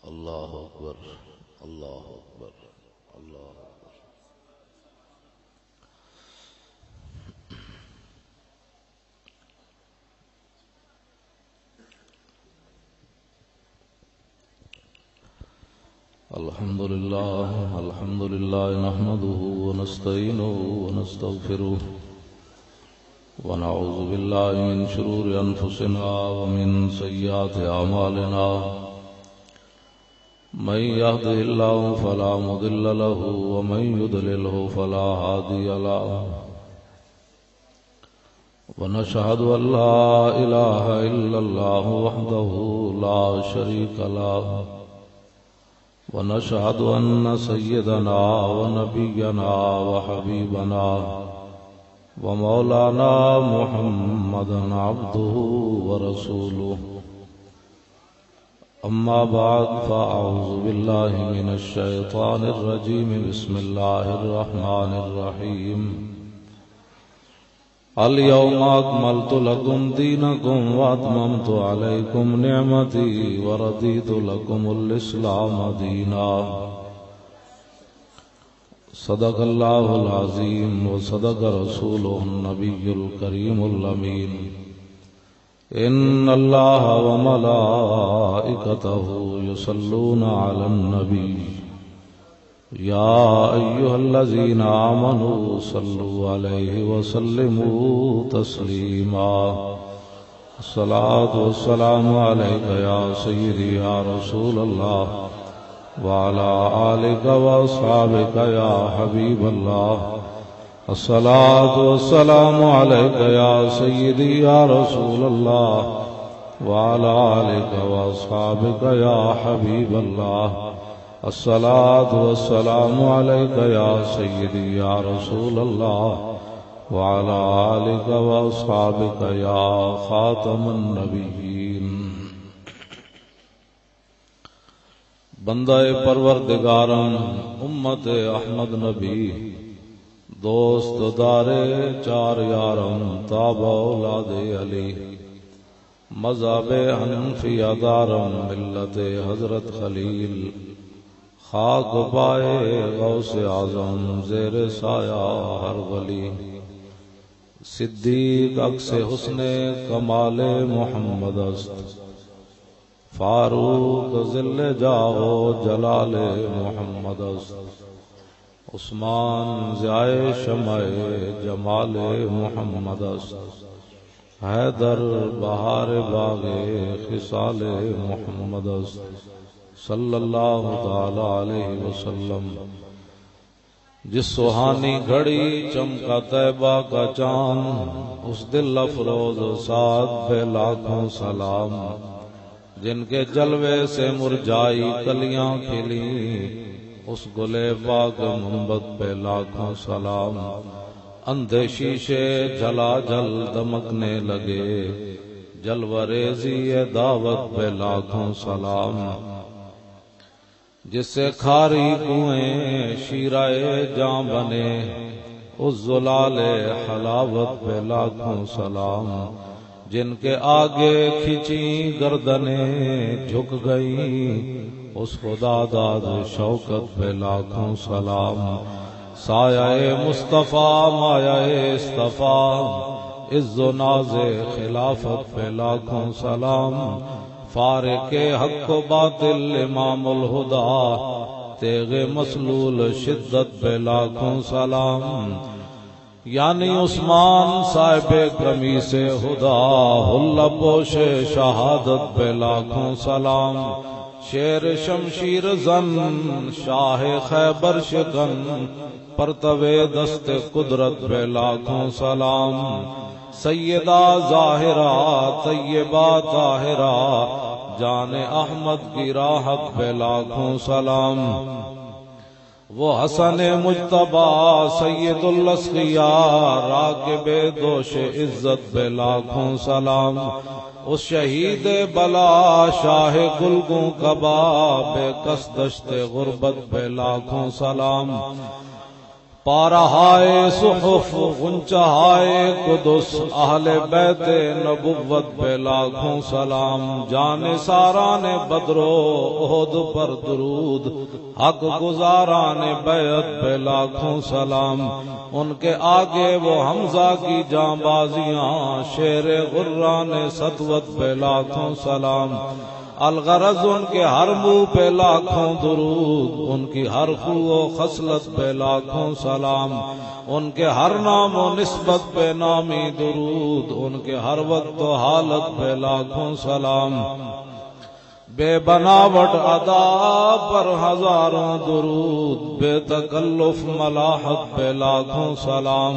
اللہ اکبر اللہ اکبر اللہ اکبر۔ الحمد لله نحمده ونستعينه ونستغفره ونعوذ بالله من شرور أنفسنا ومن سيئات أعمالنا من يهده الله فلا مضل له ومن يضلله فلا هادي له ونشهد أن لا إله إلا الله وحده لا شريك له ونشهد أن سيدنا ونبينا وحبيبنا ومولانا محمدا عبده ورسوله أما بعد فأعوذ بالله من الشيطان الرجيم بسم الله الرحمن الرحيم اليوم أكملت لكم دينكم وأتممت عليكم نعمتي ورضيت لكم الإسلام دينا صدق الله العظيم وصدق رسوله النبي الكريم الأمين إن الله وملائكته يصلون على النبي يا أيها الذين آمنوا صلوا عليه وسلموا تسليما الصلاة والسلام عليك يا سيدي يا رسول الله وعلى آلك وأصحابك يا حبيب الله الصلاة والسلام عليك يا سيدي يا رسول الله وعلى آلك وأصحابك يا حبيب الله الصلاة والسلام عليك يا سيدي يا رسول الله وعلى آلك وأصحابك يا خاتم النبيين۔ بندہ پروردگارم امت احمد نبی دوست دارے چار یارم تاب اولاد علی مذہب حنفیہ دارم ملت حضرت خلیل خاک پائے غوث اعظم زیر سایہ ہر ولی صدیق عکس حسن کمال محمد است فاروق ذل جاہ جلال محمد است عثمان ضیائے شمع جمال محمد است حیدر بہار باغ خصال محمد است صلی اللہ تعالی علیہ وسلم۔ جس سہانی گھڑی چمکا طیبہ کا چاند اس دل افروز سعد پہ لاکھوں سلام، جن کے جلوے سے مرجائی کلیاں کھلی اس گلے پاک منبت پہ لاکھوں سلام، اندھے شیشے جلا جل دمکنے لگے جلوہ ریزی دعوت پہ لاکھوں سلام، جس سے کھاری کنویں شیرائے جاں بنے اس زلال حلاوت پہ لاکھوں سلام، جن کے آگے کھچی گردنیں جھک گئی اس خدا داد شوکت پہ لاکھوں سلام، سایہ مصطفیٰ مایہ اصطفیٰ عز و ناز خلافت پہ لاکھوں سلام، فارق حق و باطل امام الہدا تیغ مسلول شدت پہ لاکھوں سلام، یعنی عثمان صاحب کمی سے خدا حلہ پوش شہادت پہ لاکھوں سلام، شیر شمشیر زن شاہ خیبر شکن پرتوے دست قدرت پہ لاکھوں سلام، سیدہ ظاہرہ طیبہ طاہرہ جان احمد کی راحت پہ لاکھوں سلام، وہ حسن مجتبی سید الاسقیاء راکب دوش عزت پہ لاکھوں سلام، اس شہید بلا شاہ گلگوں کبا بے کس دشت غربت پہ لاکھوں سلام، پارہائے صحف غنچہائے قدس اہل بیت نبوت پہ لاکھوں سلام، جان ساران بدرو احد پر درود، حق گزاران بیعت پہ لاکھوں سلام، ان کے آگے وہ حمزہ کی جاں بازیاں، شیر غران سطوت پہ لاکھوں سلام، الغرض ان کے ہر منہ پہ لاکھوں درود، ان کی ہر خو و خصلت پہ لاکھوں سلام، ان کے ہر نام و نسبت پہ نامی درود، ان کے ہر وقت و حالت پہ لاکھوں سلام، بے بناوٹ ادا پر ہزاروں درود، بے تکلف ملاحت پہ لاکھوں سلام،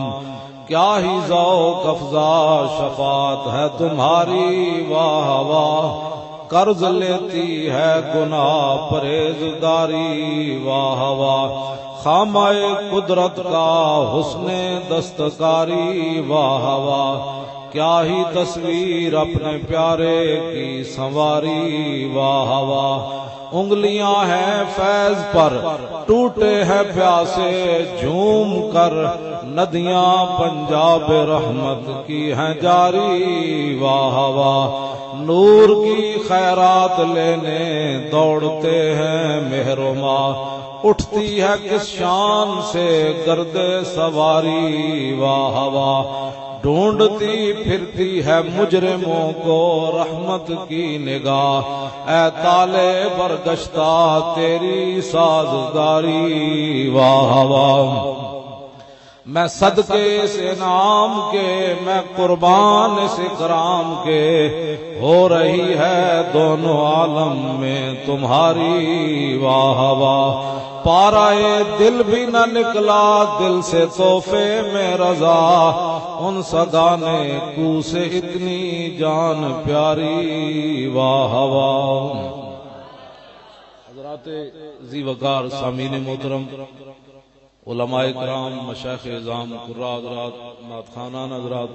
کیا ہی ذوق افزا شفاعت ہے تمہاری، واہ واہ قرض لیتی ہے گناہ پرہیزگاری، واہ واہ خامہ قدرت کا حسن دستکاری، واہ واہ کیا ہی تصویر اپنے پیارے کی سنواری، واہ واہ انگلیاں ہیں فیض پر ٹوٹے ہیں پیاسے، جھوم کر ندیاں پنجاب رحمت کی ہیں جاری، واہ واہ نور کی خیرات لینے دوڑتے ہیں مہرما، اٹھتی ہے کس شان سے گرد سواری، واہ واہ ڈھونڈتی پھرتی ہے مجرموں کو رحمت کی نگاہ، اے تالے برگشتہ تیری سازگاری، واہ واہ میں صدقے اس انعام کے، میں قربان اس اکرام کے، ہو رہی ہے دونوں عالم میں تمہاری، واہ واہ پارائے دل بھی نہ نکلا دل سے تحفے میں رضا، ان سگانے کو سے اتنی جان پیاری، واہ واہ حضرات ذی وقار سامعین محترم، علماء کرام، مشائخ اعظام، قراء حضرات، نعت خوانان حضرات،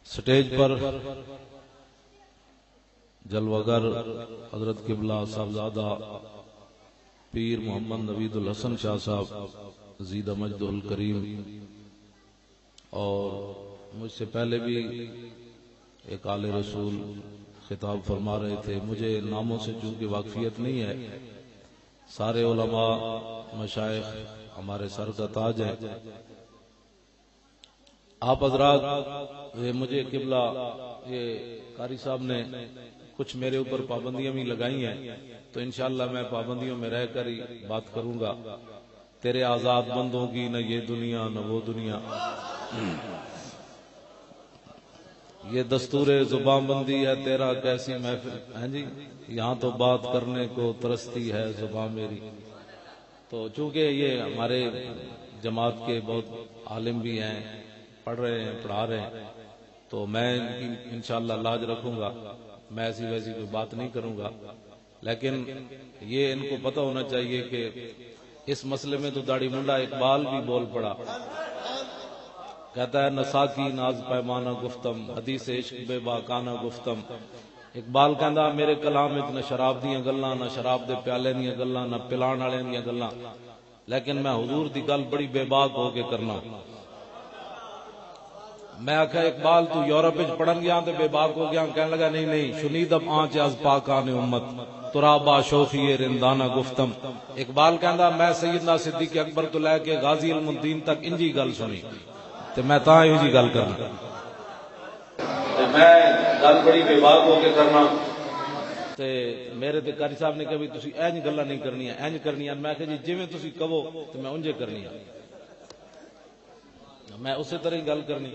سٹیج پر جلوگر حضرت قبلہ صاحبزادہ پیر محمد نوید الحسن شاہ صاحب زید مجدہ الکریم، اور مجھ سے پہلے بھی ایک آل رسول خطاب فرما رہے تھے، مجھے ناموں سے چونکہ واقفیت نہیں ہے، سارے علماء مشائخ ہمارے سر کا تاج ہیں، آپ حضرات مجھے قبلہ یہ قاری صاحب نے کچھ میرے اوپر پابندیاں بھی لگائی ہیں، تو انشاءاللہ میں پابندیوں میں رہ کر ہی بات کروں گا، تیرے آزاد بندوں کی نہ یہ دنیا نہ وہ دنیا، یہ دستور زبان بندی ہے تیرا کیسی محفل ہے جی، یہاں تو بات کرنے کو ترستی ہے زبان میری، تو چونکہ یہ ہمارے جماعت کے بہت عالم بھی ہیں، پڑھ رہے ہیں پڑھا رہے ہیں، تو میں انشاءاللہ لاج رکھوں گا، میں ایسی ویسی کوئی بات نہیں کروں گا، لیکن یہ ان کو پتہ ہونا چاہیے کہ اس مسئلے میں تو داڑھی منڈا اقبال بھی بول پڑا، کہتا ہے نساکی ناز پیمانہ گفتم، حدیث عشق بے باکانہ گفتم، اقبال کہندا میرے کلام وچ نہ شراب دیاں گلاں، نہ شراب دے پیالے دیاں گلاں، نہ پلان والے دیاں گلاں، لیکن میں حضور دی گل بڑی بے باک ہو کے کرنا۔ میں آکھا اقبال تو یورپ وچ پڑھن گیا تے بے باک ہو گیا، کہنے لگا نہیں نہیں، شنید اب آنچ از پاکان امت، ترابا شوخی رندانہ گفتم۔ اقبال کہندا میں سیدنا صدیق اکبر تو لے کے غازی علم الدین تک انجی گل سنی، تے میں تاں ہی جی گل کرنا، تے میں گل بڑی بے باک ہو کے کرنا، تے میرے تے قاری صاحب نے کہا بھی تسی اینج گلاں نہیں کرنیاں، اینج کرنیاں، میں کہا جی جویں تسی کہو تے میں انجے کرنی ہے، میں اسی طرح ہی گل کرنی،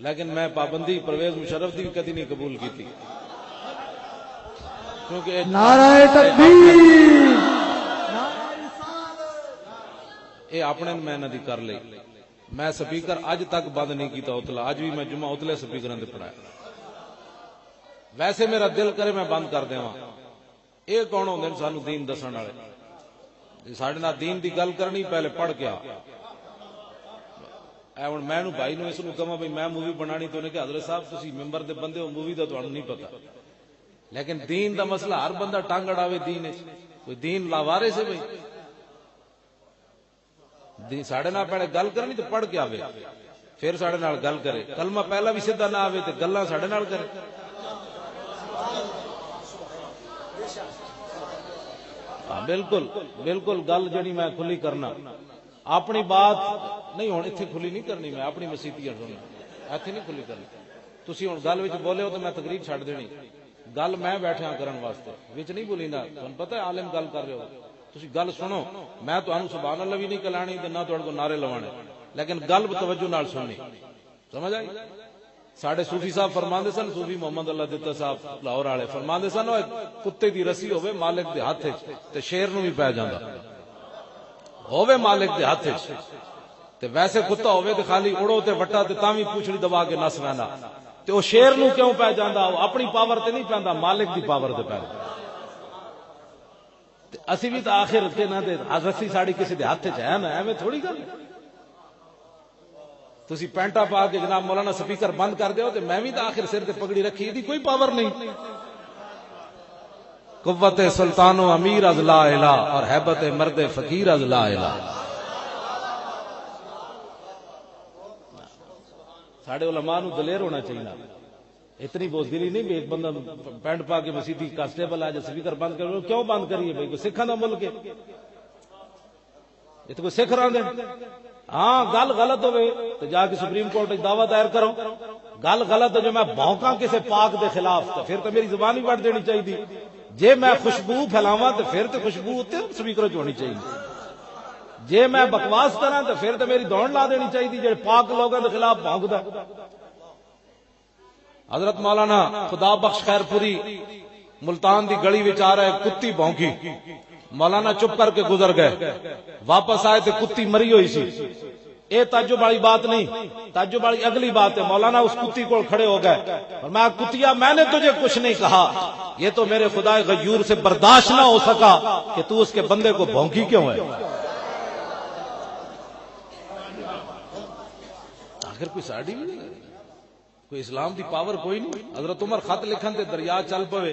لیکن میں پابندی پرویز مشرف دی بھی کدی نہیں قبول کی تھی، کیونکہ نعرہ تکبیر، اے اپنے میں نہ دی کر لئی، میں سپیکر اج تک بند نہیں کیتا اتلا، اج بھی میں جمعہ اتلے سپیکراں تے پڑھایا، ویسے میرا دل کرے میں بند کر دیواں، اے کون ہوندے نے سانو دین دسن والے، ساڈے نال دین دی گل کرنی پہلے پڑھ کے آ، اے ہن میں بھائی نو اس نو کہاں بھئی میں مووی بنانی، تو نے کہ حضرت صاحب تسی ممبر دے بندے ہو، مووی دا تانوں نہیں پتہ، لیکن دین دا مسئلہ ہر بندہ ٹانگ اڑاوے دین وچ، کوئی دین لاوارے سے بھئی، ساڑے نال پہلے گل کرنی تو پڑھ کے آوے پھر ساڑے نال گل کرے، کلمہ پہلا بھی سیدھا نہ آوے تو گلاں ساڑے نال کرے۔ بالکل بالکل گل جڑی میں کھلی کرنا اپنی بات نہیں ہوں اتنے کھلی نہیں کرنی، میں اپنی مسیتیاں سننا ایتھے نہیں کھلی کرنی۔ تسی ہوں گل وچ بولے ہو تو میں تقریر چھڈ دینی، گل میں بیٹھا کرن واسطے وچ نہیں بولی نا، تمہیں پتہ ہے عالم گل کر رہے ہو، تسی گل سنو، میں تمہیں سبحان اللہ بھی نہیں کلانی تے نہ تہاڈے کو نعرے لوانے، لیکن گل توجہ نال سننی، سمجھ آئی؟ ساڈے صوفی صاحب فرماندے سن، صوفی محمد اللہ دتا صاحب لاہور والے فرماندے سن، کتے دی رسی ہوے مالک دے ہاتھ وچ تے شیر نو بھی پے جاندا ہوے مالک دے ہاتھ وچ، تے ویسے کتا ہوے تے خالی اڑو تے وٹا تے تاں وی پوچھڑی دبا کے نس رہنا، تے او شیر نو کیوں پے جاندا؟ او اپنی پاور تے نہیں پیندا، مالک دی پاور تے پیندا۔ تے اسی بھی تے آخر تے نہ دے رسی ساڈی کسی دے ہاتھ وچ ہے نا، ایویں تھوڑی گل تسی پینٹا پا کے جناب مولانا سپیکر بند کر دیو تے میں بھی تے آخر سر تے پگڑی رکھی، دی کوئی پاور نہیں۔ قوت سلطان و امیر از لا الہ اور ہیبت مرد فقیر از لا الہ۔ ساڑے علماء نو دلیر ہونا چاہیے، اتنی بوزدلی نہیں بھی ایک بندہ پینٹ پا کے مسیدی کانسٹیبل آ جائے سپیکر بند کر، کیوں بند کریے بھائی؟ کوئی سکھاں دا ملک ہے، یہ تو کوئی سکھ رہا دے۔ ہاں گل غلط ہوئے تو جا کے سپریم کورٹ دعویٰ دائر کرو، گل غلط ہو جو میں بھونکاں کسی پاک دے خلاف تو پھر تو میری زبان ہی وٹ دینی چاہیے، جے میں خوشبو پھیلاواں تو پھر تو خوشبو اتنے سپیکر چ ہونی چاہیے، جے میں بکواس کراں تو پھر تو میری دوڑ لا دینی چاہیے جڑے پاک لوگوں کے خلاف بھونکدا۔ حضرت مولانا خدا بخش خیر پوری ملتان دی گلی وچ آ رہے، کتی بھونکی، مولانا چپ کر کے گزر گئے، واپس آئے تو کتی مری ہوئی سی۔ اے تعجب والی بات نہیں، تعجب والی اگلی بات ہے، مولانا اس کتی کو کھڑے ہو گئے اور میں کتیا میں نے تجھے کچھ نہیں کہا، یہ تو میرے خدا غیور سے برداشت نہ ہو سکا کہ تو اس کے بندے کو بھونکی کیوں ہے۔ آخر کوئی ساڑی بھی نہیں، کوئی اسلام دی پاور کوئی نہیں۔ حضرت عمر خط لکھن تے دریا چل پوے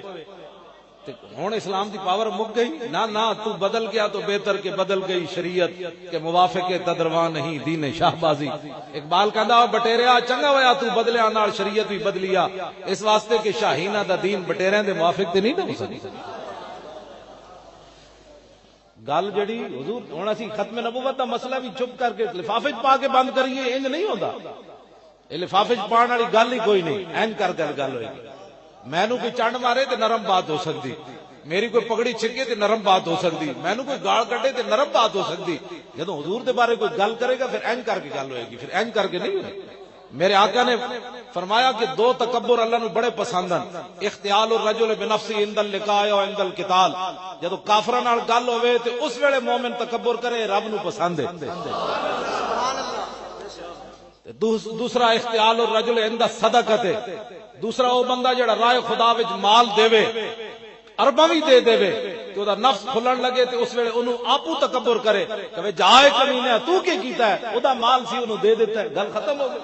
ہوں اسلام دی پاور مک گئی، نہ تو بدل گیا تو بہتر کے بدل گئی شریعت کے موافق تدرواں نہیں دین شاہبازی۔ اقبال کہندا بٹیریا چنگا ہویا تو بدلیا نال شریعت بھی بدلیا، اس واسطے کہ شاہینہ دا دین بٹیریاں دے موافق تے نہیں ہو سکتی۔ گل جڑی حضور ہن اسی ختم نبوت دا مسئلہ بھی چپ کر کے لفافے پا کے بند کریے، انج نہیں ہوندا، اے لفافے پاؤن والی گل ہی کوئی نہیں، اینج کر کے گل ہوئے گی۔ مینو کوئی چنڈ مارے تے نرم بات ہو سکتی، میری کوئی پگڑی چھکے تے نرم بات ہو سکتی، مینو کوئی گال کٹے تے نرم بات ہو سکتی، جدوں حضور دے بارے کوئی گل کرے گا پھر اینج کر کے گل ہوئے گی، پھر اینج کر کے نہیں ہوئے۔ میرے آقا نے فرمایا کہ دو تکبر اللہ نو بڑے پسند ہیں، اختیال الرجل بنفسه عند اللقاء و عند القتال، جدوں کافراں نال گل ہوے تے اس ویلے مومن تکبر کرے رب نو پسند ہے۔ دوسرا اختیال الرجل عند الصدقہ، دوسرا وہ بندہ جڑا راہ خدا وچ مال دے ارباں بھی دے تے او دا نفس کھلن لگے تے اس ویلے اونوں آپو تکبر کرے کہ جائے کمینے تو کی کیتا ہے، او دا مال سی اونوں دے دیتا ہے، گل ختم ہو گئی۔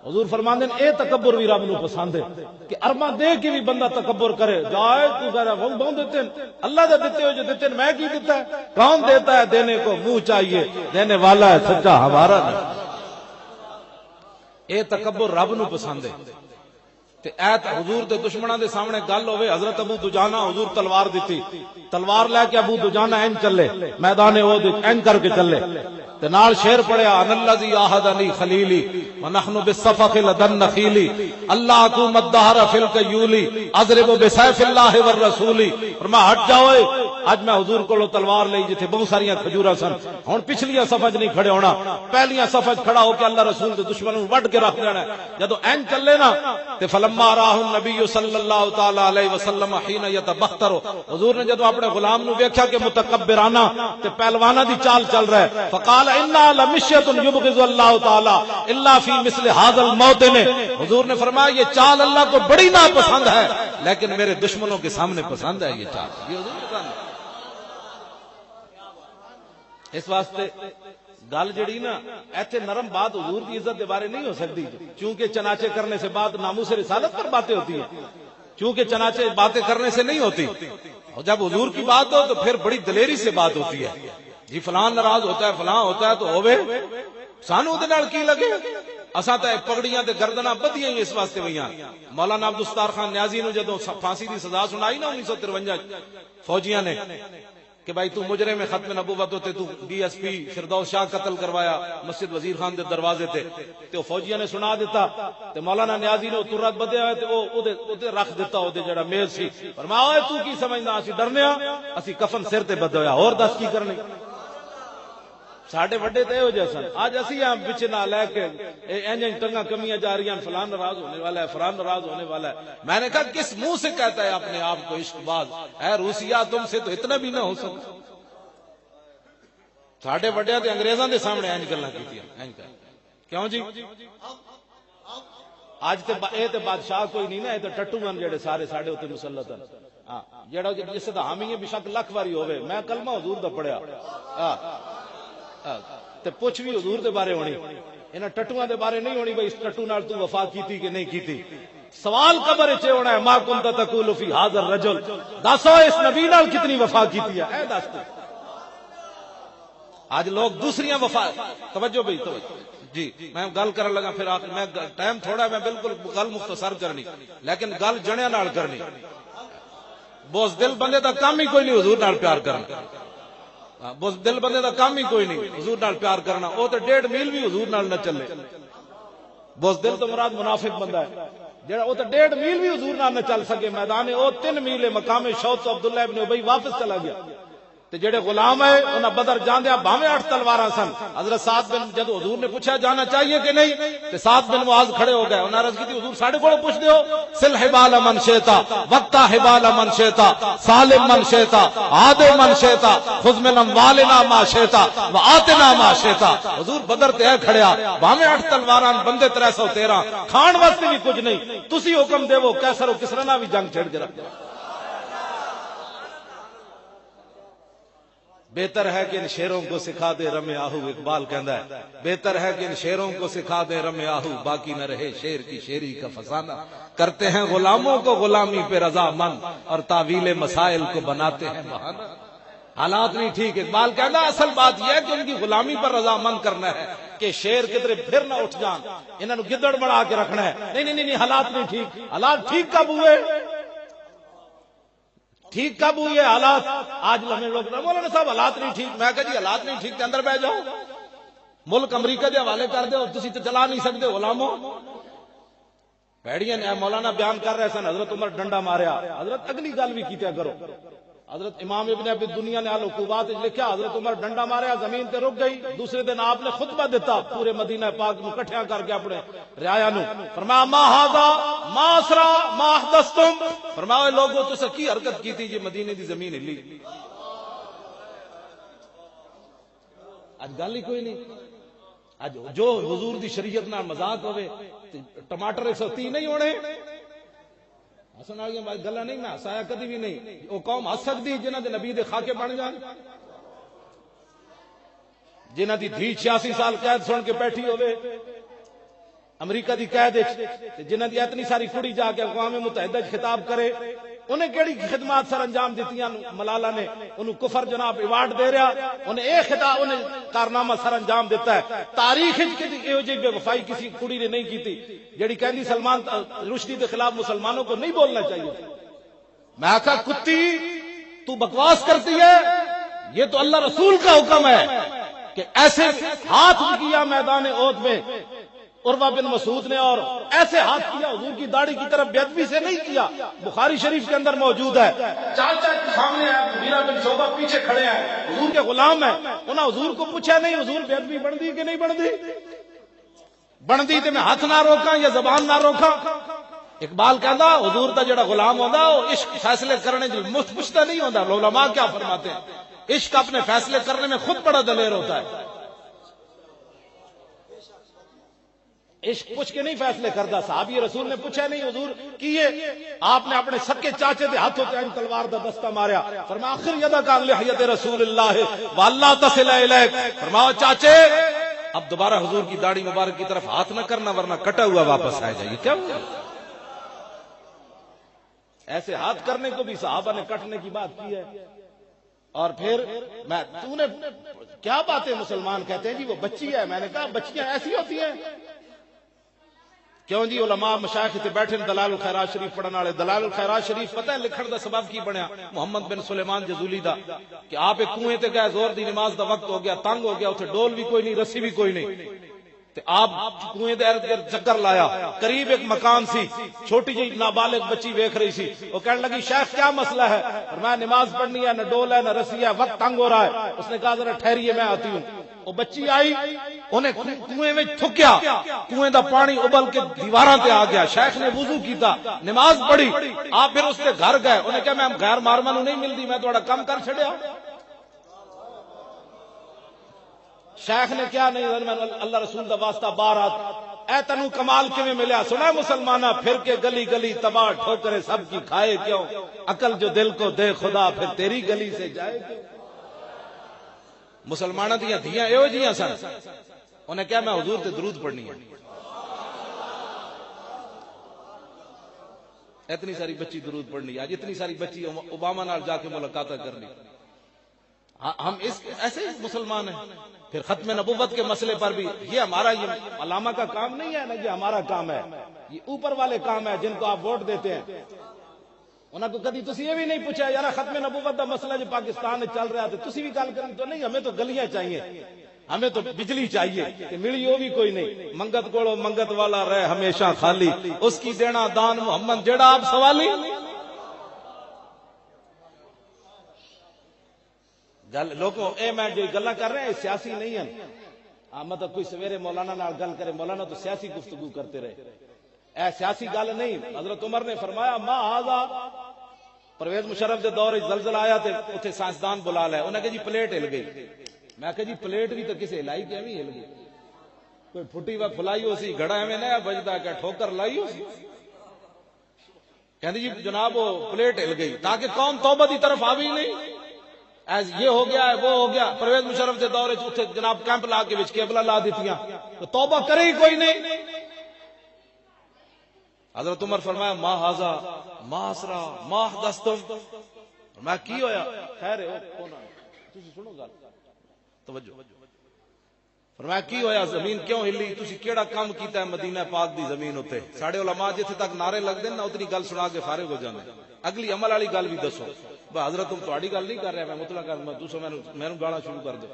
حضور فرماندے ہیں اے تکبر بھی رب نو پسند ہے کہ ارباں دے کے بھی بندہ تکبر کرے، جائے تو کہہ رہا ہوں بہت دیتے ہیں، اللہ دے دیتے ہو جو دیتے ہیں، میں کی دیتا ہے؟ کون دیتا ہے؟ دینے کو منہ چاہیے، دینے والا ہے سچا ہمارا نہیں۔ اے تکبر رب نو پسند ہے۔ تے ایت حضور دے دشمناں دے سامنے گل ہوئے، حضرت ابو دجانہ حضور تلوار دیتی، تلوار لے کے ابو دجانہ این چلے میدان احد این کر کے چلے تے نال شعر پڑھیا، ان الذی عاہدنی خلیلی ونحن بالصفق لدى النخیل اللہ اقوم الدہر فی القیول اضرب بسیف اللہ والرسول۔ فرمایا ہٹ جاؤ، اج میں حضور کو تلوار لئی جتھے بہت ساریاں کھجوراں سن، ہن پچھلیاں صفحہ نہیں کھڑے ہونا، پہلیاں صفحہ کھڑا ہو کے اللہ رسول دے دشمنوں وڈ کے رکھ دینا۔ جدوں این چلے نا تے فلما راہ النبی صلی اللہ تعالی علیہ وسلم حین یتبختر، حضور نے جدوں اپنے غلام نو ویکھیا کہ متکبرانہ تے پہلوانہ دی چال چل رہا ہے، فقال انا لمشیۃ یبغض اللہ تعالی الا فی مثل ھذا الموطن، حضور نے فرمایا یہ چال اللہ کو بڑی ناپسند ہے لیکن میرے دشمنوں کے سامنے پسند ہے یہ چال، یہ حضور پسند ہے۔ اس واسطے گل جڑی نا ایتھے نرم بات حضور کی عزت کے بارے نہیں ہو سکتی، چونکہ چناچے کرنے سے بات ناموس رسالت پر باتیں ہوتی ہیں، چونکہ چناچے باتیں کرنے سے نہیں ہوتی، اور جب حضور کی بات ہو تو پھر بڑی دلیری سے بات ہوتی ہے۔ جی فلان ناراض ہوتا ہے فلاں ہوتا ہے تو ہوے سانو دے نال کی لگے اساں تے پگڑیاں تے گردناں بدیاں ہی اس واسطے ہوئیاں مولانا عبدالستار خان نیازی نو جدوں پھانسی دی سزا سنائی نا 1953 فوجیاں نے کہ بھائی تو مجرم میں ختم نبوت ہوتے تو ڈی ایس پی فردوس شاہ قتل کروایا مسجد وزیر خان دے دروازے تے تے فوجیاں نے سنا دیتا تے مولانا نیازی نے ترت بدیا ہوئے تے او تے رکھ دیتا او دے جڑا میز سی فرمایا اوے تو کی سمجھدا اسی ڈرنے ہاں اسی کفن سر تے بدیا اور دس کی کرنی ساڈے وڈے تے ہو جیسن آج اسی ہم پیچھے نہ لے کے انج ٹنگا کمیاں جا رہی ہیں فلان ناراض ہونے والا ہے فلان ناراض ہونے والا ہے میں نے کہا کس منہ سے کہتا ہے اپنے آپ کو عشق باز اے روسیا تم سے تو اتنا بھی نہ ہو سکتا ساڈے وڈیاں تے انگریزاں دے سامنے انج گلاں کیتیاں انج کیوں جی اج تے اے تے بادشاہ کوئی نہیں نا اے تے ٹٹو من جڑے سارے ساڈے اوتے مسلط ہیں ہاں جڑا جس دا حامی ہے بے شک لاکھ واری ہوے میں کلمہ حضور دا پڑھیا ہاں تے پوچھ بھی حضور دے بارے ہونی انہاں ٹٹواں دے بارے نہیں ہونی بھئی اس ٹٹو نال تو وفا کیتی کہ نہیں کیتی سوال قبر وچ ہونا ہے ما کنت تقول فی ھذا الرجل دسو اس نبی نال کتنی وفا کیتی ہے اے دس آج لوگ دوسریاں وفا توجہ بھئی توجہ جی میں گل کرن لگا پھر آخر میں ٹائم تھوڑا ہے میں بالکل گل مختصر کرنی لیکن گل جنیاں نال کرنی بوز دل بندے دا کام ہی کوئی نہیں حضور نال پیار کرنا بس دل بندے دا کام ہی کوئی نہیں حضور نال پیار کرنا وہ تو 1.5 میل بھی حضور نال نہ چلے بس دل تو مراد منافق بندہ ہے جڑا وہ تو 1.5 میل بھی حضور نال نہ چل سکے میدان وہ 3 میل مقام شوت تو عبداللہ ابن ابی واپس چلا گیا تے جڑے غلام ہے انہاں بدر جاندیا بھاویں 8 تلواراں سن حضرت سعد بن جد حضور نے پوچھا جانا چاہیے کہ نہیں تے سعد بن معاذ کھڑے ہو گئے انہاں عرض کی حضور ساڈے کول پوچھ دیو سل حبال من شیتا وقتا حبال من شیتا سالم من شیتا عاد من شیتا خذ من اموالنا ما شیتا واتنا ما شیتا حضور بدر تے کھڑیا بھاویں 8 تلواراں بندے 313 کھان واسطے بھی کچھ نہیں تسی حکم دیو کیسر و کسرا نہ بھی جنگ چھڑ جرا بہتر ہے کہ ان شیروں کو سکھا دے رم آہو اقبال کہندا ہے بہتر ہے کہ ان شیروں کو سکھا دے رم آہو باقی نہ رہے شیر کی شیری کا فسانہ کرتے ہیں غلاموں کو غلامی پہ رضا مند اور تعویل مسائل کو بناتے ہیں بہانہ حالات نہیں ٹھیک اقبال کہندا اصل بات یہ ہے کہ ان کی غلامی پر رضا مند کرنا ہے کہ شیر کدھر پھر نہ اٹھ جان انہاں نو گدڑ بنا کے رکھنا ہے نہیں حالات نہیں ٹھیک حالات ٹھیک کب ہوئے ٹھیک کب ہوئی ہے حالات آج لمحے لوگ مولانا صاحب حالات نہیں ٹھیک میں کہا جی حالات نہیں ٹھیک تے اندر بیٹھ جاؤ ملک امریکہ دے حوالے کر دے اور تسی تے چلا نہیں سکتے غلاموں بیڑیاں نے مولانا بیان کر رہے سن حضرت عمر ڈنڈا ماریا حضرت اگلی گل بھی کیتے کرو حضرت امام ابن ابی دنیا نے العقوبات لکھا حضرت عمر ڈنڈا ماریا زمین تے رک گئی دوسرے دن آپ نے خطبہ دیتا پورے مدینہ پاک نو اکٹھا کر کے اپنے رعایا نو فرمایا ما ھذا ما اسرا ما احدثتم فرمایا لوگوں تو کی حرکت کی تھی یہ مدینے دی زمین ہلی اج گل ہی کوئی نہیں اج جو حضور دی شریعت نال مذاق ہوے ٹماٹر 130 نہیں ہونے ہسن والی گلا نہیں میں ہسایا کدی بھی نہیں وہ قوم ہس سکتی جنہ دے نبی دے خاکے بن جان جنہ دی دھی 86 سال قید سن کے بیٹھی ہوے امریکہ دی قید جنہ دی اتنی ساری کڑی جا کے اقوام متحدہ خطاب کرے انہیں کیڑی خدمات سر انجام دیتیاں ملالہ نے انہوں کفر جناب ایوارڈ دے رہا انہیں ایک خطاب انہیں کارنامہ سر انجام دیتا ہے تاریخ کی بے وفائی کسی کڑی نے نہیں کی تھی جڑی کہندی سلمان رشدی کے خلاف مسلمانوں کو نہیں بولنا چاہیے میں آقا کتی تو بکواس کرتی ہے یہ تو اللہ رسول کا حکم ہے کہ ایسے ہاتھ کیا میدان احد میں عروہ بن مسعود نے اور ایسے ہاتھ کیا حضور کی داڑھی کی طرف بے ادبی سے نہیں کیا بخاری شریف کے اندر موجود ہے چاچا کے سامنے میرا بن شعبہ پیچھے کھڑے ہیں حضور کے غلام ہیں انہوں حضور کو پوچھا نہیں حضور بے ادبی بن دی کہ نہیں بن دی بن دی تو میں ہاتھ نہ روکاں یا زبان نہ روکاں اقبال کہندا حضور دا جڑا غلام ہوندا وہ عشق فیصلے کرنے جو مفتا نہیں ہوندا علماء کیا فرماتے ہیں عشق اپنے فیصلے کرنے میں خود بڑا دلیر ہوتا ہے عشق پوچھ کے نہیں فیصلے کرتا صحابی رسول نے پوچھا نہیں حضور کیے آپ نے اپنے سکے چاچے دے ہاتھوں تے تلوار دا دستہ ماریا فرمایا آخر یدا کان لحیت رسول اللہ واللہ تصل الیک فرمایا چاچے اب دوبارہ حضور کی داڑھی مبارک کی طرف ہاتھ نہ کرنا ورنہ کٹا ہوا واپس آ جائے کیا ایسے ہاتھ کرنے کو بھی صحابہ نے کٹنے کی بات کی ہے اور پھر تو نے کیا باتیں مسلمان کہتے ہیں جی وہ بچی ہے. میں نے کہا بچیاں ایسی ہوتی ہیں کیوں جی؟ علماء مشائخ تے بیٹھے دلال الخیرات شریف پڑھن والے. دلال الخیرات شریف پتہ ہے لکھن دا سبب کی بنیا؟ محمد بن سلیمان جزولی دا کہ آپ ایک کنویں تے گئے, زور دی نماز دا وقت ہو گیا, تنگ ہو گیا, اتنے ڈول بھی کوئی نہیں, رسی بھی کوئی نہیں, تے آپ کنویں دے ارد گرد چکر لایا, قریب ایک مکان سی, چھوٹی جی نابالغ بچی ویکھ رہی سی. وہ کہنے لگی شیخ کیا مسئلہ ہے؟ میں نماز پڑھنی ہے, نہ ڈول ہے نہ رسی ہے, وقت تنگ ہو رہا ہے. اس نے کہا ذرا ٹھہریے میں آتی ہوں. وہ بچی آئی, انہیں کنویں میں تھکیا, کنویں دا پانی ابل کے دیواراں تے آ گیا. شیخ نے وضو کیتا, نماز پڑھی, آپ پھر اس کے گھر گئے. انہیں کہا میں غیر مارمن نہیں ملتی, میں تھوڑا کم کر چھڑیا. شیخ نے کیا نہیں, اللہ رسول دا واسطہ بارات اے تنو کمال کیویں ملیا؟ سنا مسلمانہ پھر کے گلی گلی تباہ ٹھوکرے سب کی کھائے کیوں؟ عقل جو دل کو دے خدا پھر تیری گلی سے جائے کیوں؟ مسلمانہ دیاں دھیاں ایو جیاں سن. انہیں کہا میں حضور تے درود پڑھنی ہے. اتنی ساری بچی درود پڑھنی, آج اتنی ساری بچی اوباما نال جا کے ملاقات کرنی. ہم اس ایسے ہی مسلمان ہیں. پھر ختم نبوت کے مسئلے پر بھی یہ ہمارا یہ علامہ کا کام نہیں ہے نا, یہ ہمارا کام ہے, یہ اوپر والے کام ہے جن کو آپ ووٹ دیتے ہیں. انہوں کو کبھی تسی یہ بھی نہیں پوچھا یار ختم نبوت کا مسئلہ جو پاکستان میں چل رہا ہے تسی بھی گل کریں تو نہیں, ہمیں تو گلیاں چاہیے, ہمیں تو بجلی چاہیے. کہ ملی وہ بھی کوئی نہیں, منگت کوڑو منگت والا رہے ہمیشہ خالی, اس کی دینا دان محمد جڑا آپ سوالی. لوگوں اے میں جو گلا کر رہے ہیں سیاسی نہیں ہیں. مطلب کوئی سویرے مولانا نال گل کرے, مولانا تو سیاسی گفتگو کرتے رہے, اے سیاسی گل نہیں. حضرت عمر نے فرمایا ما ہاذا, پرویز مشرف دے دور زلزلہ آیا تے اوتھے سائنسدان بلا لے. انہاں کہ جی پلیٹ ہل گئی. میں کہ جی پلیٹ بھی تو کسے ہلائی کہ ایویں ہل گئی, کوئی پھٹی وا پھلائی ہو سی, گھڑا ایویں نہ بجدا کہ ٹھوکر لائی ہو سی. کہندے جی جناب وہ پلیٹ ہل گئی تاکہ قوم توبہ دی طرف آوی نہیں. ایز یہ ہو گیا ہے وہ ہو گیا. پرویز مشرف دے دور اتنے جناب کیمپ لا کے وچ کیبلا لا دیتیاں تو توبہ کرے ہی کوئی نہیں. حضرت عمر فرمایا ما ہاذا ما اسرا ما حدثتم. میں کی ہویا خیر ہے کون ہے تسی سنو گل توجہ. فرمایا کی ہویا, زمین کیوں ہلی, تسی کیڑا کام کیتا ہے مدینہ پاک دی زمین ہوتے؟ ساڈے علماء جتھے تک نعرے لگ دین نا اتنی گل سنا کے فارغ ہو جاندے. اگلی عمل والی گل بھی دسو. حضرت تم تہاڈی گل نہیں کر رہا, میں مطلق دوسرا مینوں گالا شروع کر دو,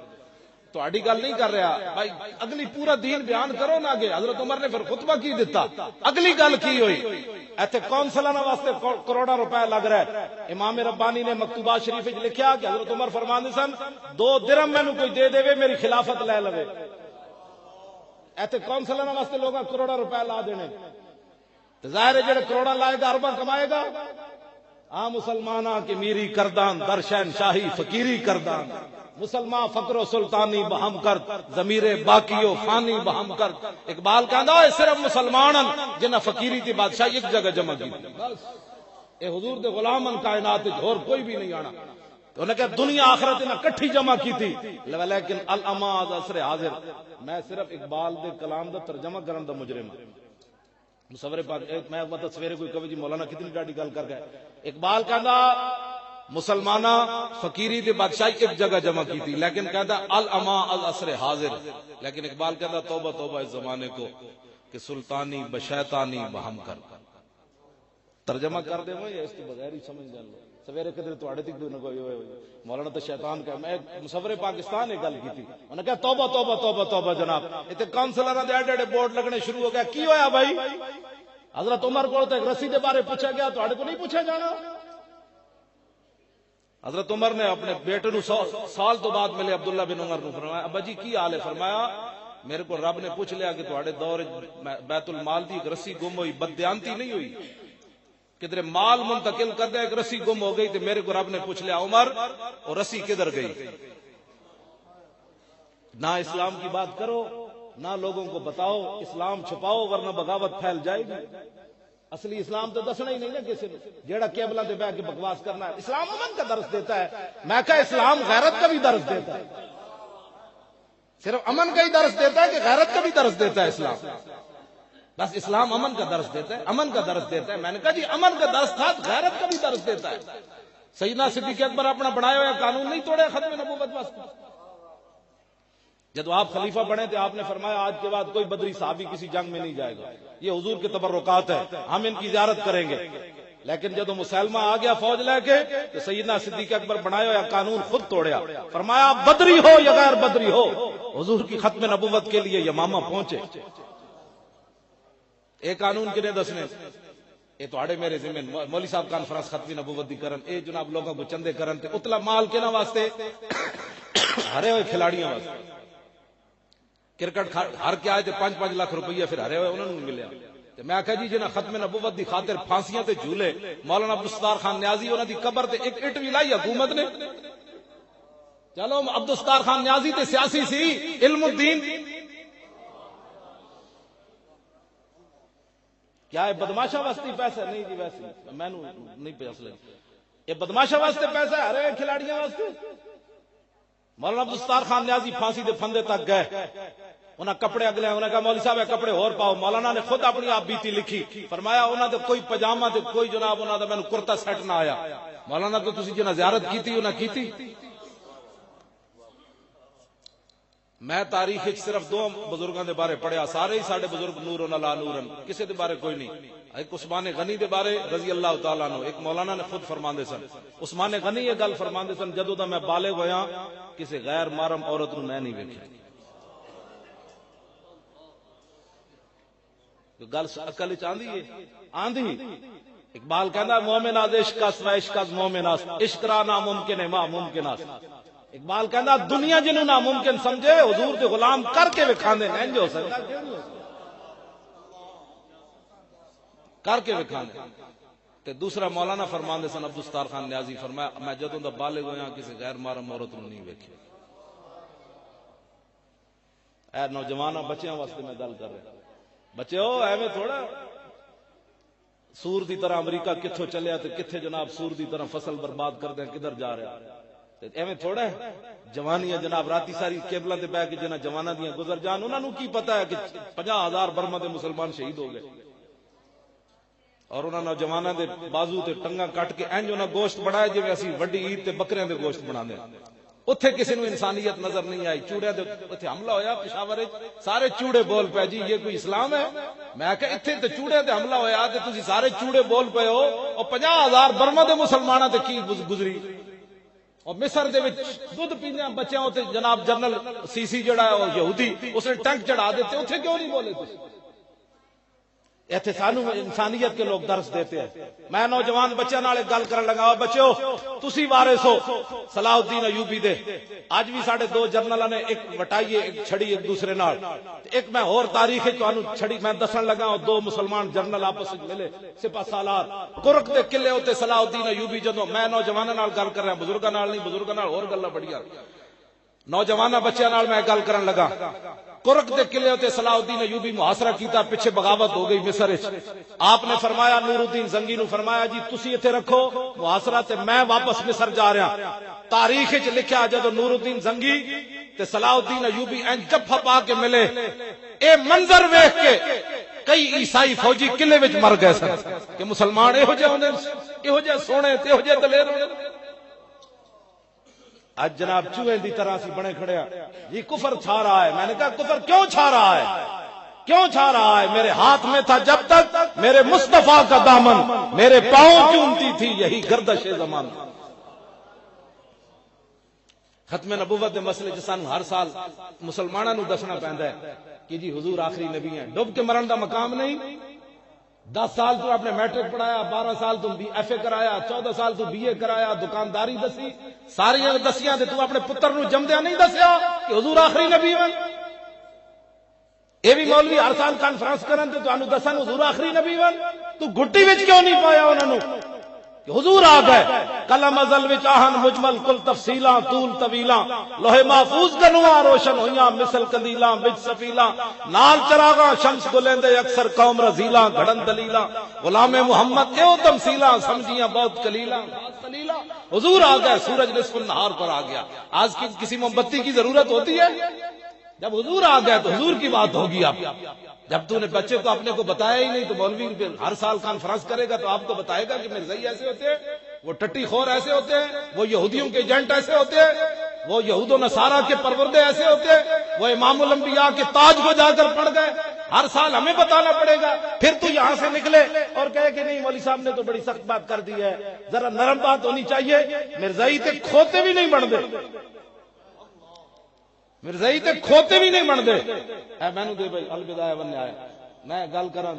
تہاڈی گل نہیں کر رہا بھائی, اگلی پورا دین بیان کرو نا آگے. حضرت عمر نے پھر خطبہ کی دیتا, اگلی گل کی ہوئی, ایتھے کونسلانہ واسطے کروڑا روپے لگ رہا ہے. امام ربانی نے مکتوبات شریف وچ لکھیا کہ حضرت عمر فرماندے سن 2 درہم مینوں کوئی دے دے میری خلافت لے لوے. ایتھے کونسلانہ واسطے لوگاں کروڑا روپے لا دینے, تے ظاہر ہے جڑے کروڑا لائے گا ارباں کمائے گا. مسلمانہ کی میری کردان در شہنشاہی فقیری کردان, مسلمان فقر و سلطانی بہم کرد ضمیر باقی و فانی بہم کرد. اقبال کہندا ہے صرف مسلمانن جنہ فقیری تی بادشاہ ایک جگہ جمع کی, بس اے حضور دے غلامن کائنات وچ اور کوئی بھی نہیں آنا. تو انہوں نے کہا دنیا آخرت انہاں کٹھی جمع کی تھی, لیکن الاما عصر حاضر. میں صرف اقبال دے کلام دا ترجمہ کرن دا مجرم ہوں. مصور پاک میں مطلب سویرے کوئی کہے جی مولانا کتنی ڈاڈی گل کر گئے. اقبال کہندا مسلمانہ فقیری دے بادشاہی ایک جگہ جمع کی تھی, لیکن کہتا الاما العصر حاضر. لیکن اقبال کہتا توبہ توبہ اس زمانے کو کہ سلطانی بشیطانی بہم کر. ترجمہ کر دے میں اس تو بغیر ہی سمجھ جان لو. سویرے کدھر تواڈے تک نہ کوئی مولانا تو شیطان کا. میں مصور پاکستان نے گل کی تھی, انہوں نے کہا توبہ توبہ توبہ توبہ جناب. ایتھے کونسلراں دے ایڈے ایڈے بورڈ لگنے شروع ہو گیا. کی ہویا بھائی؟ حضرت عمر کو ایک رسی دے بارے پوچھا گیا, تواڈے کو نہیں پوچھا جانا. حضرت عمر نے اپنے بیٹے نو 100 سال تو بعد ملے عبداللہ بن عمر نو, فرمایا ابا جی کی حال ہے؟ فرمایا میرے کو رب نے پوچھ لیا کہ تواڈے دور بیت المال دی ایک رسی گم ہوئی, بددیانتی نہیں ہوئی, کدھر مال منتقل کر دے, ایک رسی گم ہو گئی. تو میرے کو رب نے پوچھ لیا عمر اور رسی کدھر گئی؟ نہ اسلام کی بات کرو نہ لوگوں کو بتاؤ, اسلام چھپاؤ ورنہ بغاوت پھیل جائے گی. اصلی اسلام تو دسنا ہی نہیں نا کسی نے, جیڑا کیبلا دے بیٹھ کے بکواس کرنا ہے. اسلام امن کا درس دیتا ہے. میں کہا اسلام غیرت کا بھی درس دیتا ہے. صرف امن کا ہی درس دیتا ہے کہ غیرت کا بھی درس دیتا ہے اسلام؟ بس اسلام امن کا درس دیتا ہے, امن کا درس دیتا ہے. میں نے کہا جی امن کا درس تھا, غیرت کا بھی درس دیتا ہے. سیدنا صدیق اکبر اپنا بنایا ہوا قانون نہیں توڑے ختم نبوت واسطے؟ جب آپ خلیفہ بنے تھے آپ نے فرمایا آج کے بعد کوئی بدری صحابی کسی جنگ میں نہیں جائے گا، یہ حضور کے تبرکات ہیں، ہم ان کی زیارت کریں گے۔ لیکن جب مسلمہ آ گیا فوج لے کے تو سیدنا صدیق اکبر بنایا ہوا قانون خود توڑیا، فرمایا بدری ہو یا غیر بدری ہو، حضور کی ختم نبوت کے لیے یمامہ پہنچے۔ ایک قانون کنے دسنے یہ تو میرے ذمہ مولوی صاحب کانفرنس ختمی نبوت دی کرن، اے جناب لوگوں کو چندے کرن تے اتلا مال کنا واسطے؟ ہرے ہوئے کھلاڑیاں واسطے۔ کرکٹ ہر کے آئے تے 5-5 لاکھ روپیہ پھر ہرے ہوئے انہوں نے ملیا۔ تے میں کہا جی جنہاں ختم نبوت دی خاطر پھانسیاں تے جھولے، مولانا عبدالستار خان نیازی انہاں دی قبر تے ایک اٹ بھی لائی حکومت نے۔ چلو عبدالستار خان نیازی تے سیاسی سی، علم الدین کیا ہے بدماشا واسطے پیسہ؟ نہیں جی ویسے میں نہیں پیسہ لگا، یہ بدماشا واسطے پیسہ ہے، ارے کھلاڑیاں واسطے۔ مولانا عبدالستار خان نیازی پھانسی دے پھندے تک گئے، انہاں کپڑے اگلے انہاں کہا مولوی صاحب کپڑے اور پاؤ، مولانا نے خود اپنی آپ بیتی لکھی، فرمایا انہاں دے کوئی پجامہ تے کوئی جناب انہاں دا مینوں کرتا سیٹ نہ آیا۔ مولانا تو تسی جنہاں زیارت کیتی انہاں کیتی۔ میں تاریخ صرف 2 بزرگاں دے بارے پڑھیا، سارے ہی ساڈے بزرگ نورن علی نورن، کسی دے بارے کوئی نہیں۔ ایک عثمان غنی دے بارے رضی اللہ تعالیٰ عنہ، ایک مولانا نے خود فرماندے سن، عثمان غنی یہ گل فرماندے سن جدوں دا میں بالغ ہویا کسی غیر محرم عورت نو میں نہیں ویکھیا۔ گل عقل وچ آندی ہے؟ آندھی۔ اقبال کہندا مومن از عشق اس و عشق از مومن اس، عشق را ناممکن ہے ما ممکن اس۔ اقبال کہندا دنیا جنوں ناممکن سمجھے حضور دے غلام کر کے وکھاندے ہیں، انج ہو سکدا کر کے وکھاندے۔ تے دوسرا مولانا فرماندے سن عبدالستار خان نیازی، فرمایا میں جدوں دا بالغ ہویا کسی غیر محرم عورت نوں نہیں ویکھیا۔ اے نوجواناں بچیاں واسطے میں گل کر رہا، بچیو ایویں تھوڑا سور دی طرح امریکہ کتھوں چلیا تے کتھے جناب سور دی طرح فصل برباد کر دیں، کدھر جا رہا ایویں تھوڑا ہے۔ جوانیاں جناب راتی ساری کیبلاں تے بیٹھ کے جنہاں جواناں دیاں گزر جان، انہاں نوں کی پتہ ہے کہ 50,000 برما دے مسلمان شہید ہو گئے، اور انہاں نوجواناں دے بازو تے ٹنگاں کٹ کے انج انہاں گوشت بنایا جویں اسی وڈی عید تے بکریاں دے گوشت بناندے ہیں۔ اتھے کسی نو انسانیت نظر نہیں آئی، چوڑے دے اتھے حملہ ہویا پشاور وچ، سارے چوڑے بول پے جی یہ کوئی اسلام ہے؟ میں کہ اتھے تے چوڑے تے حملہ ہویا تے تسی سارے چوڑے بول پے ہو، اور 50,000 برما دے مسلماناں تے کی گزری۔ اور مصر دے وچ دودھ پیندے بچیاں تے جناب جنرل سی جڑا ہے وہ یہودی اس نے ٹینک چڑھا دیتے، اتھے کیوں نہیں بولے تسی؟ ایتھے سانو انسانیت کے لوگ درس دیتے ہیں۔ میں نوجوان بچیاں نال گل کرن لگا، بچیو تسی وارث ہو صلاح الدین ایوبی دے، اج بھی ساڈے 2 جرنلاں نے ایک وٹائی ایک چھڑی ایک دوسرے نال، ایک میں اور تاریخ تانوں چھڑی میں دسن لگا، اور 2 مسلمان جرنل آپس وچ ملے سپاہ سالار کرک دے قلعے اوتے صلاح الدین ایوبی جدوں میں نوجواناں نال گل کر رہا، بزرگاں نال نہیں، بزرگاں نال اور گلاں بڑیاں، نوجواناں بچیاں نال میں گل کرن لگا، کرک دے قلعے تے صلاح الدین ایوبی محاصرہ کیتا، پیچھے بغاوت ہو گئی مصر وچ، آپ نے فرمایا نور الدین زنگی نو فرمایا جی تسی ایتھے رکھو محاصرہ تے میں واپس مصر جا رہا۔ تاریخ وچ لکھیا جدوں نور الدین زنگی تے صلاح الدین ایوبی انج جفا پا کے ملے، اے منظر ویکھ کے کئی عیسائی فوجی قلعے وچ مر گئے سن کہ مسلمان ایہو جے ہوندے، ایہو جے سونے تے ایہو جے دلیر ہوندے۔ آج جناب چوہے دی طرح سی بنے کھڑے ہیں، یہ کفر چھا رہا ہے۔ میں نے کہا کفر کیوں چھا رہا ہے؟ کیوں چھا رہا ہے؟ میرے ہاتھ میں تھا جب تک میرے مصطفیٰ کا دامن، میرے پاؤں چومتی تھی یہی گردش زمان۔ ختم نبوت دے مسئلے جس سانو ہر سال مسلماناں نو دسنا پیندا ہے کہ جی حضور آخری نبی ہیں، ڈب کے مرن دا مقام نہیں۔ 10 سال تو آپ نے میٹرک پڑھایا، 12 سال تو ایف اے کرایا، 14 سال تو بی اے کرایا، دکانداری دسی، ساری دسیاں تے تو اپنے پتر نو جمدیا نہیں دسیا کہ حضور آخری نبی ہیں۔ اے بھی مولوی ہر سال کانفرنس کرن تے تانوں دسن حضور آخری نبی ہیں، تو گھٹی وچ کیوں نہیں پایا انہاں نو کہ حضور آ گئے؟ کلم ازل وچ آہن مجمل کل تفصیلاں طول طویلاں، لوح محفوظ کنواں روشن ہویاں مثل قندیلاں وچ سفیلاں، نال چراغاں شمس گلیندے اکثر قوم رزیلاں گھڑن دلیلاں، غلام محمد ایو تمثیلاں سمجھیاں بہت قلیلاں۔ حضور آ گئے، سورج نصف النہار پر آ گیا۔ آج کسی موم بتی کی ضرورت ہوتی ہے؟ جب حضور آ گئے تو حضور کی بات ہوگی۔ آپ جب تو نے بچے کو اپنے کو بتایا ہی نہیں تو مولوی ہر سال کانفرنس کرے گا تو آپ کو بتائے گا کہ میرے زئی ایسے ہوتے ہیں۔ وہ ٹٹی خور ایسے ہوتے ہیں، وہ یہودیوں کے ایجنٹ ایسے ہوتے ہیں، وہ یہود و نصارہ کے پروردے ایسے ہوتے ہیں، وہ امام الانبیاء کے تاج کو جا کر پڑھ گئے، ہر سال ہمیں بتانا پڑے گا، پھر تو یہاں سے نکلے اور کہے کہ نہیں مولوی صاحب نے تو بڑی سخت بات کر دی ہے، ذرا نرم بات ہونی چاہیے۔ مرزائی تے کھوتے بھی نہیں بن دے، مرزائی تے کھوتے بھی نہیں بن دے۔ اے مینوں دے بھائی الوداع ون آیا، میں گل کراں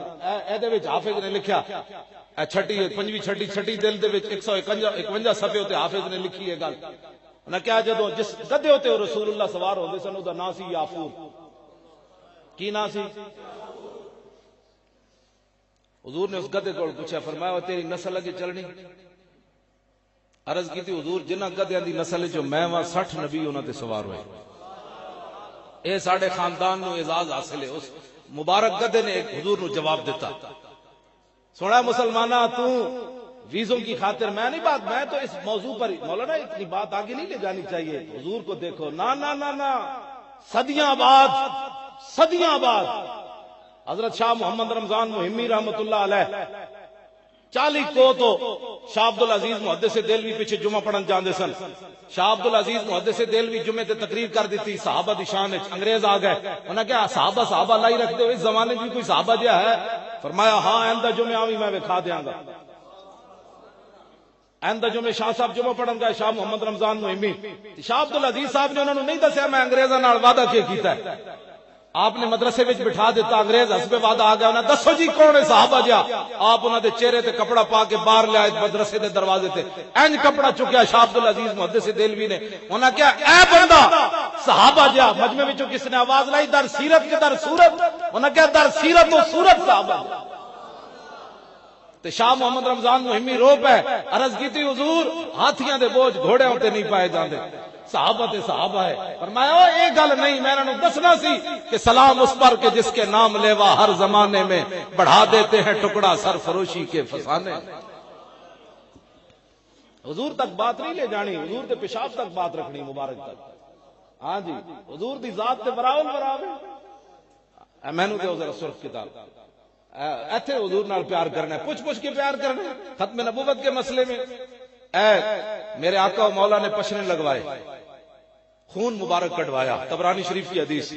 اے دے وچ حافظ نے لکھیا، اے چھٹی پنجویں چھٹی دل دے وچ 151 صفحے تے حافظ نے لکھی ہے گل نہ کیا جدوں جس گدھے ہوتے رسول اللہ سوار ہوندے سن دا نام سی یافور۔ کی نام سی؟ حضور نے اس گدھے کو پوچھا، فرمایا تیری نسل اگے چلنی؟ عرض کی تھی حضور جنہ گدھیاں دی نسل جو میں وہاں 60 نبی انہاں تے سوار ہوئے، اے ساڈے خاندان نو اعزاز حاصل ہے۔ اس مبارک گدھے نے حضور نو جواب دیتا، سونا مسلمانہ تو ویزوں کی خاطر میں نہیں بات، میں تو اس موضوع پر مولانا اتنی بات آگے نہیں لے جانی چاہیے، حضور کو دیکھو، نا نا نا نا، صدیاں بعد حضرت شاہ محمد رمضان مہمی رحمت اللہ علیہ 40 کو تو شاہ عبدالعزیز محدث دہلوی پیچھے جمعہ پڑھن جاندے سن، شاہ عبدالعزیز محدث دہلوی جمعے تے تقریر کر دیتی، صحابہ دی شان وچ انگریز آ گئے، انہاں کہا صحابہ لائی رکھتے ہو، اس زمانے میں کوئی صحابہ جہا ہے؟ فرمایا ہاں آئندہ جمعے آویں میں وکھا دیاں گا۔ آئندہ جمعے شاہ صاحب جمعہ پڑھن گئے، شاہ محمد رمضان مہمی، شاہ عبدالعزیز صاحب نے انہوں نے نہیں دسیا میں انگریزاں نال وعدہ کیتا ہے، آپ نے مدرسے وچ بٹھا دیتا، انگریز حسب وعدہ آ گیا، انہاں دسو جی کون ہے صحابہ جا، آپ انہاں دے چہرے تے کپڑا پا کے باہر لے آئے مدرسے دے دروازے تے، انج کپڑا چکیا شاہ عبدالعزیز محدث دہلوی نے، انہاں کہا اے بندہ صحابہ جا، مجمع وچوں کس نے آواز لائی در سیرت کے در صورت، انہاں کہا در سیرت و صورت صحابہ جا۔ تے شاہ محمد رمضان مہمی رو پے، عرض کی تھی حضور ہاتھیاں دے بوجھ گھوڑیاں تے نہیں پائے جاندے، صحابہ تے صحابہ ہے۔ فرمایا اے گل نہیں، میں انہوں دسنا سی کہ سلام اس پر کہ جس کے نام لیوا ہر زمانے میں بڑھا دیتے ہیں ٹکڑا سرفروشی کے فسانے۔ حضور تک بات نہیں لے جانی، حضور دے پیشاب تک بات رکھنی مبارک تک۔ ہاں جی حضور دی ذات تے براول براول، میں نے ذرا سرخ کتاب ایتھے حضور نال پیار کرنا ہے، پوچھ کے پیار کرنا ہے۔ ختم نبوت کے مسئلے میں اے میرے آقا و مولا نے پشنے لگوائے، خون مبارک کٹوایا، طبرانی شریف کی حدیث،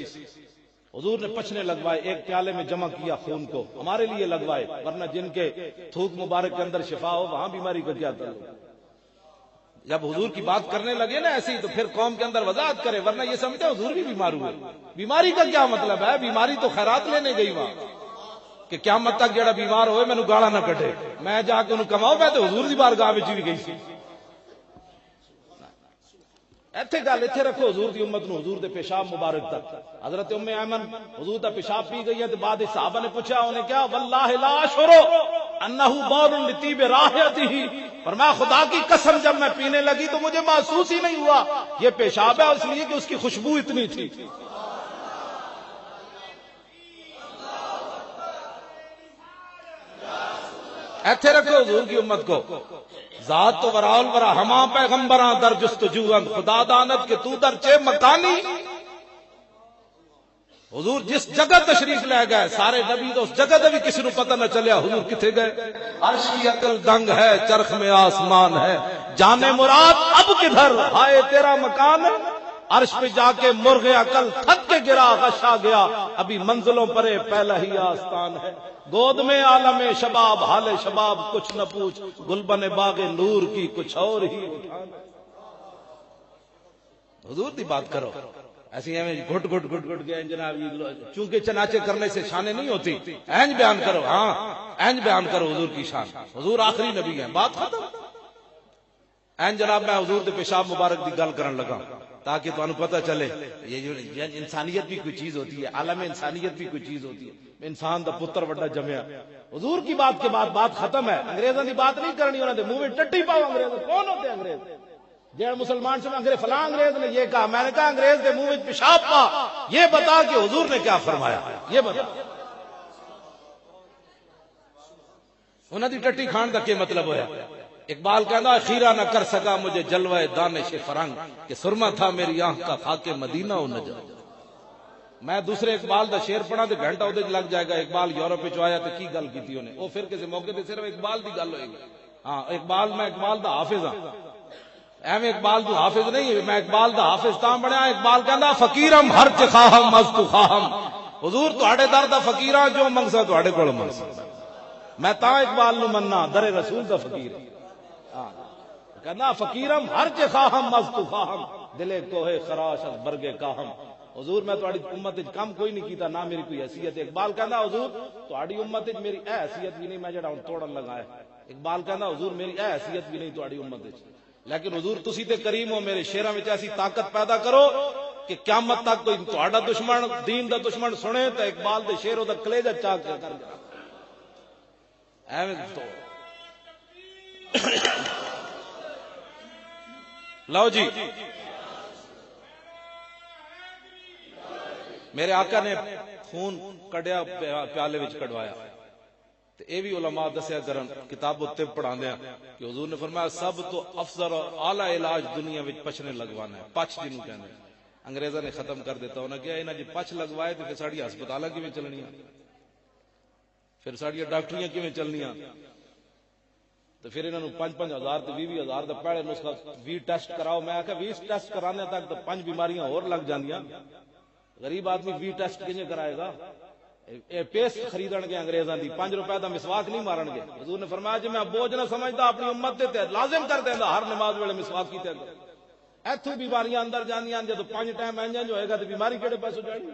حضور نے پچھنے لگوائے، ایک پیالے میں جمع کیا خون کو، ہمارے لیے لگوائے، ورنہ جن کے تھوک مبارک کے اندر شفا ہو وہاں بیماری کا کیا تعلق۔ جب حضور کی بات کرنے لگے نا ایسی تو پھر قوم کے اندر وضاحت کرے، ورنہ یہ سمجھتے حضور بھی بیمار ہوئے، بیماری کا کیا مطلب ہے؟ بیماری تو خیرات لینے گئی وہاں کہ قیامت تک جڑا بیمار ہوئے مینوں گالا نہ کٹے، میں جا کے انہوں کماؤ، میں تو حضور دی بارگاہ وچ بھی گئی سی۔ ایتھے گل ایتھے رکھو حضور دی امت نو، حضور دے پیشاب مبارک تک۔ حضرت ام ایمن حضور دا پیشاب پی گئی ہے تو بعد صحابہ نے پوچھا، انہیں کیا واللہ لا اشعر انہ بول لطیب رائحتہ، فرمایا خدا کی قسم جب میں پینے لگی تو مجھے محسوس ہی نہیں ہوا یہ پیشاب ہے، اس لیے کہ اس کی خوشبو اتنی تھی۔ ایتھے رکھو حضور کی امت کو، ذات تو وراول ورا ہما پیغمبراں در جستجو اند، خدا داند کہ تو در چے مکانی۔ حضور جس جگہ تشریف لے گئے سارے نبی تو اس جگہ دا بھی کسی نو پتہ نہ چلیا حضور کتھے گئے۔ عرش کی عقل دنگ ہے، چرخ میں آسمان ہے، جانے مراد اب کدھر، ہائے تیرا مکان۔ عرش پہ جا کے مرغ عقل تھک کے گرا، غشا گیا، ابھی منزلوں پرے پہلا ہی آستان ہے۔ گود میں عالم شباب، حال شباب کچھ نہ پوچھ، گلبن باغ نور کی کچھ اور ہی اٹھان۔ حضور دی بات کرو، ایسی گھٹ گئے جناب، چونکہ چناچے کرنے سے شانیں نہیں ہوتی، اینج بیان کرو، ہاں اینج بیان کرو حضور کی شان، حضور آخری نبی ہیں، بات ختم۔ این جناب میں حضور دے پیشاب مبارک دی گل کرن لگا تاکہ تمہیں پتہ چلے یہ جو انسانیت بھی کوئی چیز ہوتی ہے، عالم انسانیت بھی کوئی چیز ہوتی ہے، انسان دا پتر وڈا جمیا۔ حضور کی بات کے بعد بات ختم ہے، انگریزوں کی بات نہیں کرنی، انہوں نے منہ میں ٹٹی پاؤ۔ انگریز کون ہوتے ہیں؟ انگریز جہاں مسلمان سے انگریز فلاں انگریز نے یہ کہا، میں نے کہا انگریز دے منہ میں پیشاب پا، یہ بتا کہ حضور نے کیا فرمایا، یہ بتا۔ انہوں نے ٹٹی کھان دا کیا مطلب ہویا؟ اقبال کہنا خیرہ نہ کر سکا مجھے جلوہ دانش فرنگ، کہ سرما تھا میری آنکھ کا خاک مدینہ و نجا۔ میں دوسرے اقبال دا شعر پڑھا تو گھنٹہ ادھر لگ جائے گا۔ اقبال یورپ وچ آیا تو کی گل کیتی انہیں، وہ فرقے سے موقع تے صرف اقبال دی گل ہوئے گی، ہاں اقبال، میں اقبال دا حافظ ہاں، ایویں اقبال تو حافظ نہیں، میں اقبال دا حافظ تاں بنیا، اقبال کہندا فقیرم ہر چ خواہم مست خواہم، حضور تہاڈے در دا فقیراں جو منگسا تہاڈے کول منگسا، میں تاں اقبال نو مننا در رسول دا فقیر، ہاں کہندا فقیرم ہر چ خواہم مست خواہم، دلے کوہ خراش از برگے کاہم، حضور میں تہاڈی امت وچ کم کوئی نہیں کیتا، نہ میری کوئی حیثیت ہے۔ اقبال کہندا حضور تہاڈی امت وچ میری اے حیثیت بھی نہیں، میں جڑا ہن توڑن لگا ہے، اقبال کہندا حضور میری اے حیثیت بھی نہیں تہاڈی امت وچ، لیکن حضور تسی تے کریم ہو، میرے شیراں وچ ایسی طاقت پیدا کرو کہ قیامت تک کوئی تہاڈا دشمن، دین دا دشمن سنے تے اقبال دے شعر دا کلیجہ چاک کر دے ایویں تو لو جی میرے آقا نے خون کڈیا پیالے وچ کڈوایا، تے اے بھی علماء دسیا کرن کتاب الطب پڑھاندے کہ حضور نے فرمایا سب تو افضل اور اعلی علاج دنیا وچ پچھنے لگوانا ہے، پچھ جنوں کہندے ہیں، انگریزاں نے ختم کر دیتا، انہاں کہا انہاں جی پچھ لگوائے تے پھر ساڈی ہسپتالاں کیویں چلنیاں، پھر ساڈیاں ڈاکٹریاں کیویں چلنیاں، تو پھر انہوں 5,000 تے 20,000 دا پہلے نسخہ 20 ٹیسٹ کراؤ، میں آکھا 20 ٹیسٹ کرانے تک تو 5 بیماریاں اور لگ جاندیاں، غریب آدمی 20 ٹیسٹ کیوں کرائے گا؟ اے پیس خریدن گے انگریزاں دی، 5 روپے دا مسواک نہیں مارن گے۔ حضور نے فرمایا جی میں بوجھ نہ سمجھدا اپنی امت دے تے لازم کر دیندا ہر نماز ویلے مسواک کیتے گا، ایتھوں بیماریاں اندر جاندیاں، جدوں 5 ٹائم انجن ہوئے گا تے بیماری کیڑے پاسوں جائے گی؟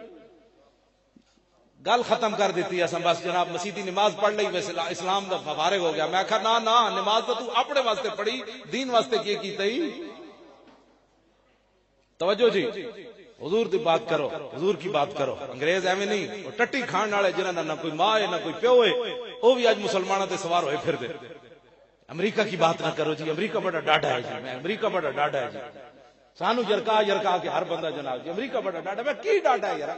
گل ختم کر دیتی ہے بس جناب، مسیدی نماز پڑھ لئی ویسے اسلام دا فارغ ہو گیا۔ میں کہا نا نا، نماز تو اپنے واسطے پڑھی، دین واسطے کیتا ہی۔ توجہ جی، حضور دی بات کرو، حضور کی بات کرو، انگریز ایویں نہیں، وہ ٹٹی کھان والے جنہاں نہ کوئی ماں ہے نہ کوئی پیو ہے، وہ بھی اج مسلمانوں تے سوار ہوئے پھر دے۔ امریکہ کی بات نہ کرو جی، امریکہ بڑا ڈاڈا ہے جی، میں امریکہ بڑا ڈاڈا ہے جی، سانو جرکا کے ہر بندہ جناب جی امریکہ بڑا ڈاڈا، میں کی ڈاڈا ہے یار؟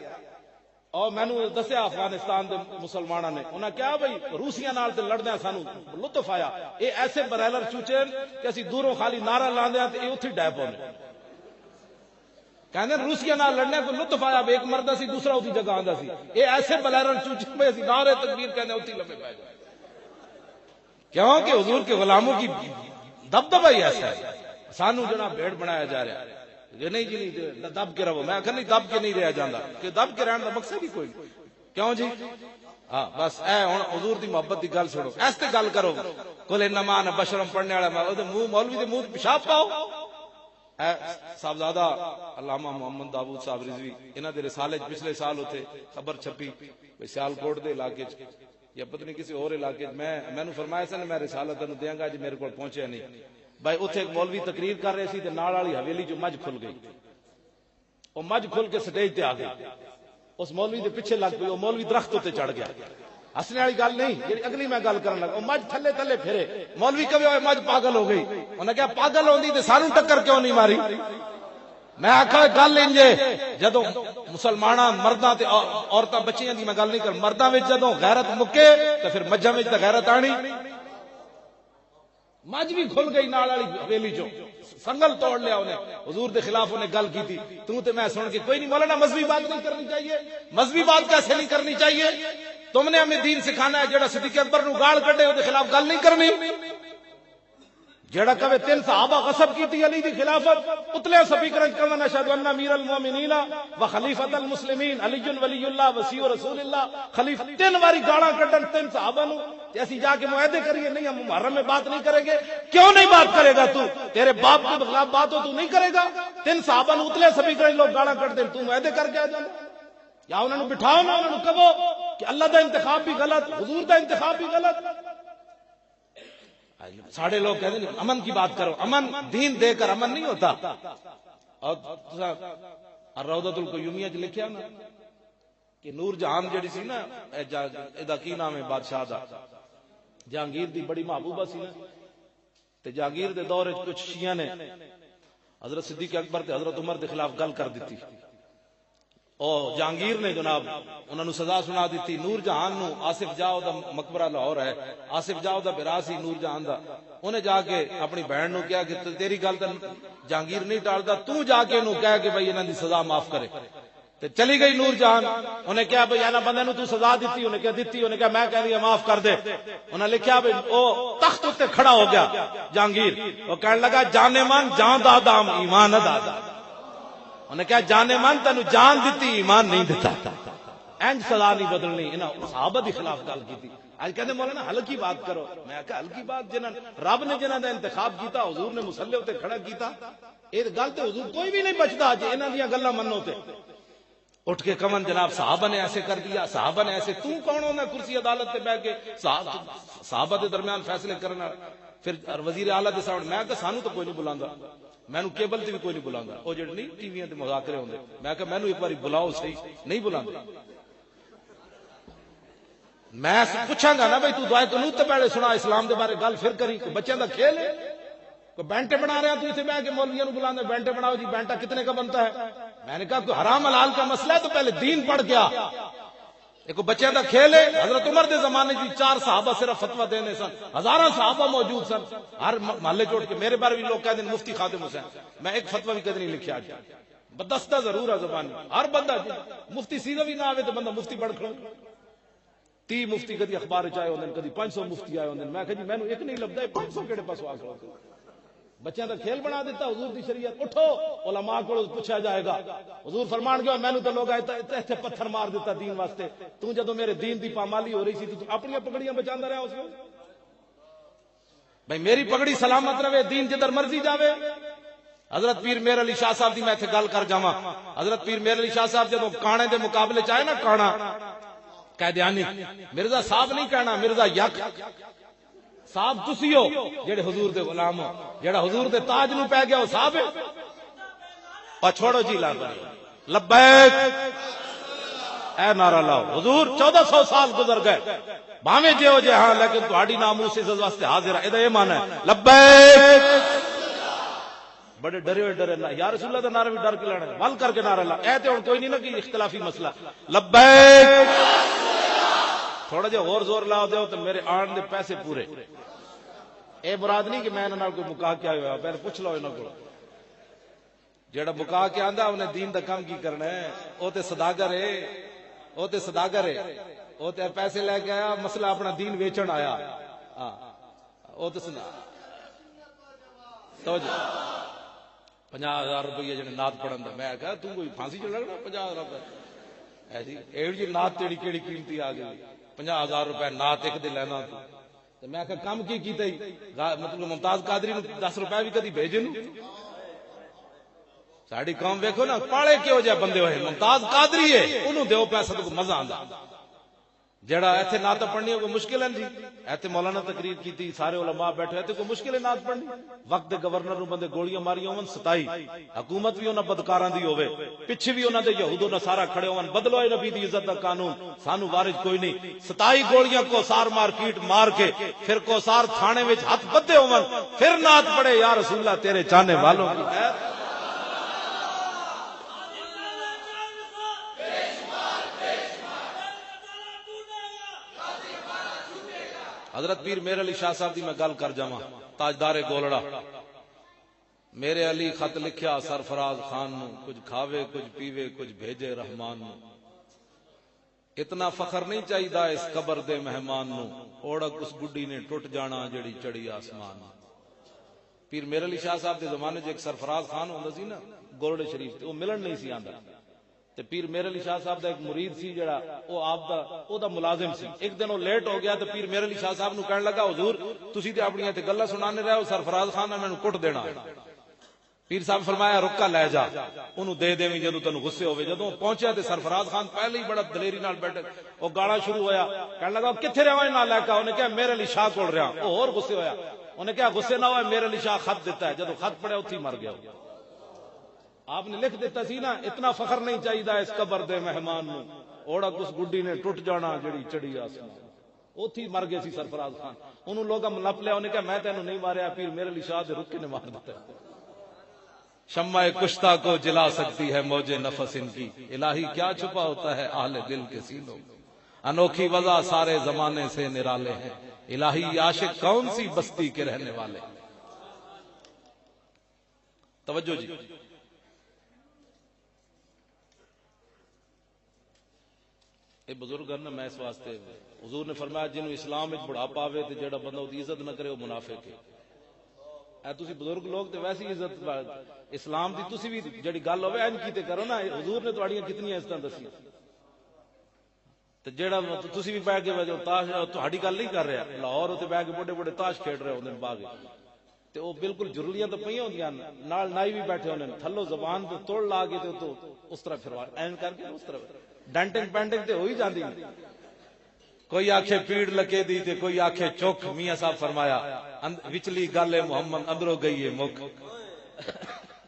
اور میں نے دسیا افغانستان دے مسلمانوں نے، انہاں کیا بھائی روسیاں نال تے لڑدے سانو لطف آیا، اے ایسے برائلر چوچے کہ اسی دوروں خالی نعرہ لاندے تے اے اوتھے ڈے پوندے، کہندے روسیاں نال لڑنے کو لطف آیا، ایک مرد سی دوسرا اوتھی جگہ آندا سی، اے ایسے برائلر چوچے بھائی اسی نعرے تکبیر کہندے اوتھی لمبے پے جائے، کیوں کہ حضور کے غلاموں کی دبدبہ ہی ایسا ہے، سانو جناب بھیڑ بنایا جا رہا ہے یہ نہیں جی نہیں دب کے رہو، میں آخر نہیں دب کے نہیں رہا جاندہ، کہ دب کے رہن کا مقصد ہی کوئی نہیں، کیوں جی؟ ہاں بس اے ہن حضور دی محبت دی گل چھوڑو، ایسے گل کرو، کل انما انا بشر پڑھنے والا میں او منہ مولوی دے منہ پیشاب پاؤ۔ اے صاحبزادہ علامہ محمد داؤد صاحب رضوی، انہاں دے رسالے پچھلے سال ہوتے خبر چھپی سیالکوٹ دے علاقے چ یا پتہ نہیں کسی اور علاقے چ، میں نے فرمایا سی میں رسالہ تینوں دیاں گا، جی میرے کو پہنچیا نہیں بھائی، اتنے ایک مولوی تقریر کر رہے سی تے نال والی حویلی جو مجھ کھل گئی، وہ مجھ کھل کے سٹیج تے آ گئی، اس مولوی دے پیچھے لگ گئی، وہ مولوی درخت تے چڑھ گیا، ہسنے والی گل نہیں جی اگلی میں گل کرن لگا، وہ مجھ تھلے تھلے پھرے، مولوی کہے ہوئے مجھ پاگل ہو گئی، انہاں کہا پاگل ہوندی تے سانو ٹکر کیوں نہیں ماری؟ میں آکھا گل انجے جدوں مسلماناں مرداں تے عورتاں بچیاں دی میں گل نہیں کر، مرداں وچ جدوں غیرت مکے تے پھر مجھاں وچ تے غیرت آنی، مجھ بھی کھل گئی نال والی حویلی چوں، سنگل توڑ لیا انہیں، حضور دے خلاف انہیں گل کی تھی، تو تے میں سن کے کوئی نہیں مولانا مذہبی بات نہیں کرنی چاہیے، مذہبی بات کیسے نہیں کرنی چاہیے؟ تم نے ہمیں دین سکھانا ہے، جڑا صدیق اکبر نو گال کڈے او دے خلاف گل نہیں کرنی، جڑا کہے 3 صحابہ غصب کیتی علی دی خلافت اتلے سپیکر کرنا اشہد ان امیر المومنین و خلیفۃ المسلمین علی ولی اللہ وصی رسول اللہ، خلیفہ 3 باری گالاں کڈن 3 صحابہ نو، ایسی جا کے معاہدے کریے نہیں ہم محرم میں بات نہیں کریں گے، کیوں نہیں بات کرے گا تو؟ تیرے باپ کے خلاف بات ہو تو نہیں کرے گا؟ 3 صحابہ نو اتلے سپیکر لوگ گالاں کڈ دے، تو معاہدے کر کے آ جانا، یا انہاں نو بٹھاؤ نہ انہاں نو کہو کہ اللہ دا انتخاب بھی غلط، حضور دا انتخاب بھی غلط۔ ساڑھے لوگ کہتے ہیں امن کی بات کرو، امن دین دے کر امن نہیں ہوتا۔ اور الروضۃ القیومیہ چ لکھیا نا کہ نور جہان جڑی سی نا، ایدا کی نام ہے بادشاہ دا، جہانگیر دی بڑی محبوبہ سی نا، تے جہانگیر دے دور وچ کچھ شیعہ نے حضرت صدیق اکبر تے حضرت عمر دے خلاف گل کر دیتی، اور جہانگیر نے جناب انہوں نے سزا سنا دیتی، نور جہان نو آصف جاؤ دا مقبرہ لاہور ہے، آصف جاؤ دا بیراث ہی نور جہان دا، انہیں جا کے اپنی بہن نو کہا کہ تیری گل تے جہانگیر نہیں ٹالدا، تو جا کے انہوں کہہ کہ بھائی انہاں دی سزا معاف کرے۔ تے چلی گئی نور جہان. انہیں کہا بھئی اینا بندے نو تو سزا دیتی؟ انہیں کہا دیتی. انہیں کہا میں کہہ دیا معاف کر دے. انہیں لکھیا بھئی او تخت تے کھڑا ہو گیا جہانگیر. وہ کہنے لگا جانے من جان دادام ایمان دادا. انہیں کہا جانے من تینو جان دیتی ایمان نہیں دیتا. اینج سزا نہیں بدلنی. انہیں صحابہ دی خلاف گل کی تھی. آج کہتے مولانا ہلکی بات کرو. میں کہا ہلکی بات جنہاں رب نے جنہاں دا انتخاب کیتا حضور نے مصلی تے کھڑا کیتا یہ گل تے حضور کوئی بھی نہیں بچتا. جی انہاں دیاں گلاں منو تے اٹھ کے کمن جناب صحابہ نے ایسے کر دیا, صحابہ نے ایسے. تو کون ہونا کرسی عدالت تے بیٹھ کے صحابہ دے درمیان فیصلے کرنا؟ پھر وزیر اعلیٰ دے سامنے میں کہ سانو تو کوئی نہیں بلاندا, مینو کیبل تے بھی کوئی نہیں بلاندا. او جڑے نہیں ٹی ویاں تے مذاکرے ہوندے, میں کہ مینو ایک باری بلاؤ صحیح, نہیں بلاندے. میں پوچھاں گا نا بھائی تو دعائے قنوت تے پہلے سنا اسلام دے بارے گل پھر کری. کوئی بچیاں دا کھیل ہے, کوئی بینٹے بنا رہا تو اسے بیٹھ کے مولویوں کو بلانے بینٹے بناؤ جی بینٹا کتنے کا بنتا ہے. میں نے کہا کوئی حرام حلال کا مسئلہ ہے تو پہلے دین پڑھ گیا. ایک بچیاں دا کھیل ہے. حضرت عمر دے زمانے کی 4 صحابہ صرف فتویٰ دینے سن, ہزاراں صحابہ موجود سن ہر محلے چوٹ کے. میرے بارے بھی لوگ کہتے ہیں مفتی خادم حسین, میں ایک فتویٰ بھی کدی نہیں لکھیا. بدستہ ضرور ہے زبانی, ہر بندہ مفتی سیدھا بھی نہ آوے تو بندہ مفتی بڑھ کھڑو. 30 مفتی کدی اخبار چ آئے ہوندے, کدی 500 مفتی آئے ہوندے. میں کہ جی مینوں ایک نہیں لبدا, 500 کیڑے پاسوں آ کھڑو. بچیاں دا کھیل بنا دیتا حضور دی شریعت. اٹھو علماء کو پوچھا جائے گا. حضور فرمان گیا مینوں تو لوگ ایتھے پتھر مار دیتا دین واسطے. تو جدوں میرے دین دی پامالی ہو رہی سی تو اپنی پگڑیاں بچاندا رہا اس وقت. بھائی میری پگڑی سلامت رہے, دین جدھر مرضی جاوے. حضرت پیر میر علی شاہ صاحب دی میں ایتھے گل کر جاواں. حضرت پیر میر علی شاہ صاحب جدوں کانے دے مقابلے چ آئے نا, کانا قیدیانی, مرزا صاحب نہیں کہنا, مرزا یک صاحب تسی ہو جڑے حضور دے غلام ہو. جڑا حضور دے تاج نو پہ گیا وہ صاحب ہے. اور چھوڑو جی لا لبیک اے نعرہ لاؤ. حضور 1400 سال گزر گئے بھاویں جے ہو جے ہاں, لیکن تہاڈی ناموس عزت واسطے حاضر ہے. اے مان ہے لبیک. بڑے ڈرے ہوئے ڈرے اللہ یا رسول اللہ دا نعرہ بھی ڈر کے لانا, ول کر کے نعرہ لا. اے تے ہن کوئی نہیں نا کہ اختلافی مسئلہ. لبیک تھوڑا جہا اور زور لا دیو تو میرے آن دے پیسے پورے. اے مراد نہیں کہ میں انہاں نال کوئی مکا کے آیا ہوا, پہلے پوچھ لو انہاں کو. جیڑا مکا کے آندا انہیں دین دا کام کی کرنا ہے, او تے صداگر ہے, او تے صداگر ہے, او تے پیسے لے کے آیا, مسئلہ اپنا دین ویچن آیا. ہاں او تے سنا توجہ 50,000 روپیہ جڑے نعت پڑھن دا. میں کہا تو کوئی پھانسی چ لگنا 50,000 روپے ایسی ایڑ جی نعت تیری کیڑی قیمتی آ گئی. 50,000 روپے نعت ایک دے لینا تو میں کہا کم کی کیتا ہی, مطلب ممتاز قادری نو 10 روپے بھی کدی بھیجے نو. ساڈی قوم ویکھو نا پاڑے کیو جے بندے ہوئے. ممتاز قادری ہے انہوں دیو پیسہ تو مزہ آندا. جڑا ایتھے نعت پڑھنی کوئی مشکل ہے جی. ایتھے مولانا تقریر کیتی, سارے علماء بیٹھے, ایتھے کوئی مشکل ہے نعت پڑھنی. وقت دے گورنر نو بندے گولیاں ماریاں ہون 27, حکومت بھی انہاں بدکاراں دی ہوے, پیچھے بھی انہاں دے یہود و نصارا کھڑے ہون. بدلو اے نبی دی عزت دا قانون, سانو وارث کوئی نہیں. 27 گولیاں کو سار مارکیٹ مار کے پھر کو سار تھانے وچ ہاتھ بدے ہون, پھر نعت پڑھے یا رسول اللہ تیرے چاہنے والوں کی خیر. حضرت پیر میرے علی شاہ صاحب دی میں گل کر جاواں, تاجدار گولڑا. میرے علی خط لکھیا سرفراز خان نو, کچھ کھاوے کچھ پیوے کچھ بھیجے رحمان نو. اتنا فخر نہیں چاہیدا اس قبر دے مہمان نو, اوڑک اس گڈی نے ٹوٹ جانا جڑی چڑھی آسمان. پیر میرے علی شاہ صاحب دے زمانے ایک سرفراز خان ہوندا سی نا گولڑے شریف تے, او ملن نہیں سی آندا. تے پیر میرے علی شاہ صاحب دا ایک مرید سی جڑا او آپ دا او دا ملازم سی. ایک دن او لیٹ ہو گیا تے پیر میرے علی شاہ صاحب نو کہن لگا حضور تسی تے اپنی تے گلاں سنانے رہے ہو, سرفراز خان نے مینوں کٹ دینا. پیر صاحب فرمایا رکا لے جا, اونوں دے دیویں جدوں تینوں غصے ہوے. جدوں پہنچیا تے سرفراز خان پہلے ہی بڑا دلیری نال بیٹھے, او گالا شروع ہویا. کہن لگا کتھے رہیا نہ لے کے. انہیں کہا میرے علی شاہ کول رہیا. او اور غصے ہویا. انہیں کہا غصے نہ ہوئے, میرے علی شاہ خط دیتا ہے. جدوں خط پڑھیا اوتھے مر گیا. آپ نے لکھ دیتا سی نا اتنا فخر نہیں چاہیدا اس قبر دے مہمان نو, اوڑک اس گڈی نے ٹوٹ جانا جڑی چڑھی آسمان. اوتھی مر گئے سی سرفراز خان. انہوں لوگاں نپ لیا, انہیں کہا میں تینوں نہیں ماریا, پیر میرے علی شاہ دے رکے نے مار دیتا. شمع کشتہ کو جلا سکتی ہے موج نفس ان کی, الہی کیا چھپا ہوتا ہے اہل دل کے سینوں. انوکھی وضع سارے زمانے سے نرالے ہیں, الہی عاشق کون سی بستی کے رہنے والے. توجہ جی. یہ بزرگ نے میں اس واسطے حضور نے فرمایا جنہوں اسلام وچ بڑھاپا آوے تے جیڑا بندہ دی عزت نہ کرے وہ منافق ہے. اے تسی بزرگ لوگ تے ویسی عزت اسلام دی تسی بھی جڑی گل ہوے این کیتے کرو نا. حضور نے تہاڈیاں کتنی عزتاں دسی تے جیڑا تسی بھی بیٹھ کے وجو تاش تہاڈی گل نہیں کر رہا لاہور تے بیٹھ کے بڑے بڑے تاش کھیڈ رہے ہوندے باغ تے او بالکل جرلیاں تے پئیاں ہوندیاں نال نائی بھی بیٹھے ہوندے تھلو زبان تے توڑ لا کے تے تو اس طرح پھروا این کر کے اس طرح ڈنٹنگ پینٹنگ تے ہوئی جاندی. کوئی آکھے پیڑ لکے دی تے کوئی آکھے چوک. میاں صاحب فرمایا وچلی گل ہے محمد اندروں گئی ہے مک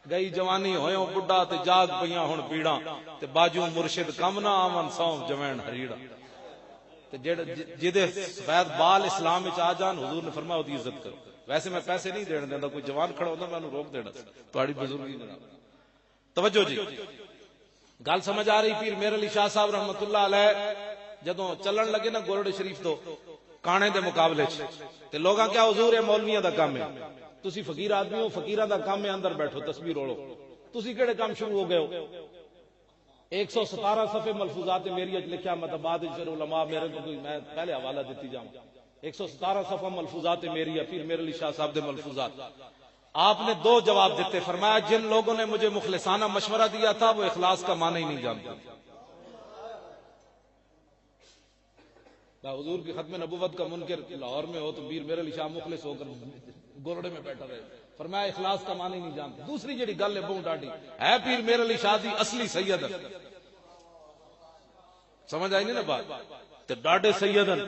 گئی جوانی ہویوں بڈھا تے جاگ پئیاں ہن پیڑاں تے باجو مرشد کم نہ آون سوم جوین ہریڑا تے جڑے جدے سفید بال اسلام وچ آ جان حضور نے فرمایا او دی عزت کرو. ویسے میں پیسے نہیں دین دیندا کوئی جوان کھڑا ہوندا میں انہوں روک دینا تہاڈی بزرگی جناب. توجہ جی گل سمجھ آ رہی. پیر میر علی شاہ صاحب رحمت اللہ علیہ جدوں چلن لگے نا گولڑے شریف تو کانے دے مقابلے تے لوگاں کیا حضور ہے مولویاں دا کام ہے تسی فقیر آدمی ہو فقیراں دا کام ہے اندر بیٹھو تسبیح روڑو. تسی کیڑے کام شروع ہو گئے ہو. 117 صفحے ملفوظات میری اج لکھیا مت بعد پھر علماء میرے کو میں پہلے حوالہ دیتی جاؤں. 117 صفحہ ملفوظات میری پیر میر علی شاہ صاحب دے ملفوظات. آپ نے 2 جواب دیتے. فرمایا جن لوگوں نے مجھے مخلصانہ مشورہ دیا تھا وہ اخلاص کا معنی ہی نہیں جانتے. حضور کی ختم نبوت کا منکر لاہور میں ہو تو پیر میر علی شاہ مخلص ہو کر گورڑے میں بیٹھا رہے. فرمایا اخلاص کا معنی نہیں جانتے. دوسری جڑی گل ہے بہت ڈاڈی ہے پیر میر علی شاہ دی اصلی سید سمجھ آئی نہیں نا بات تے ڈاڈے سیدن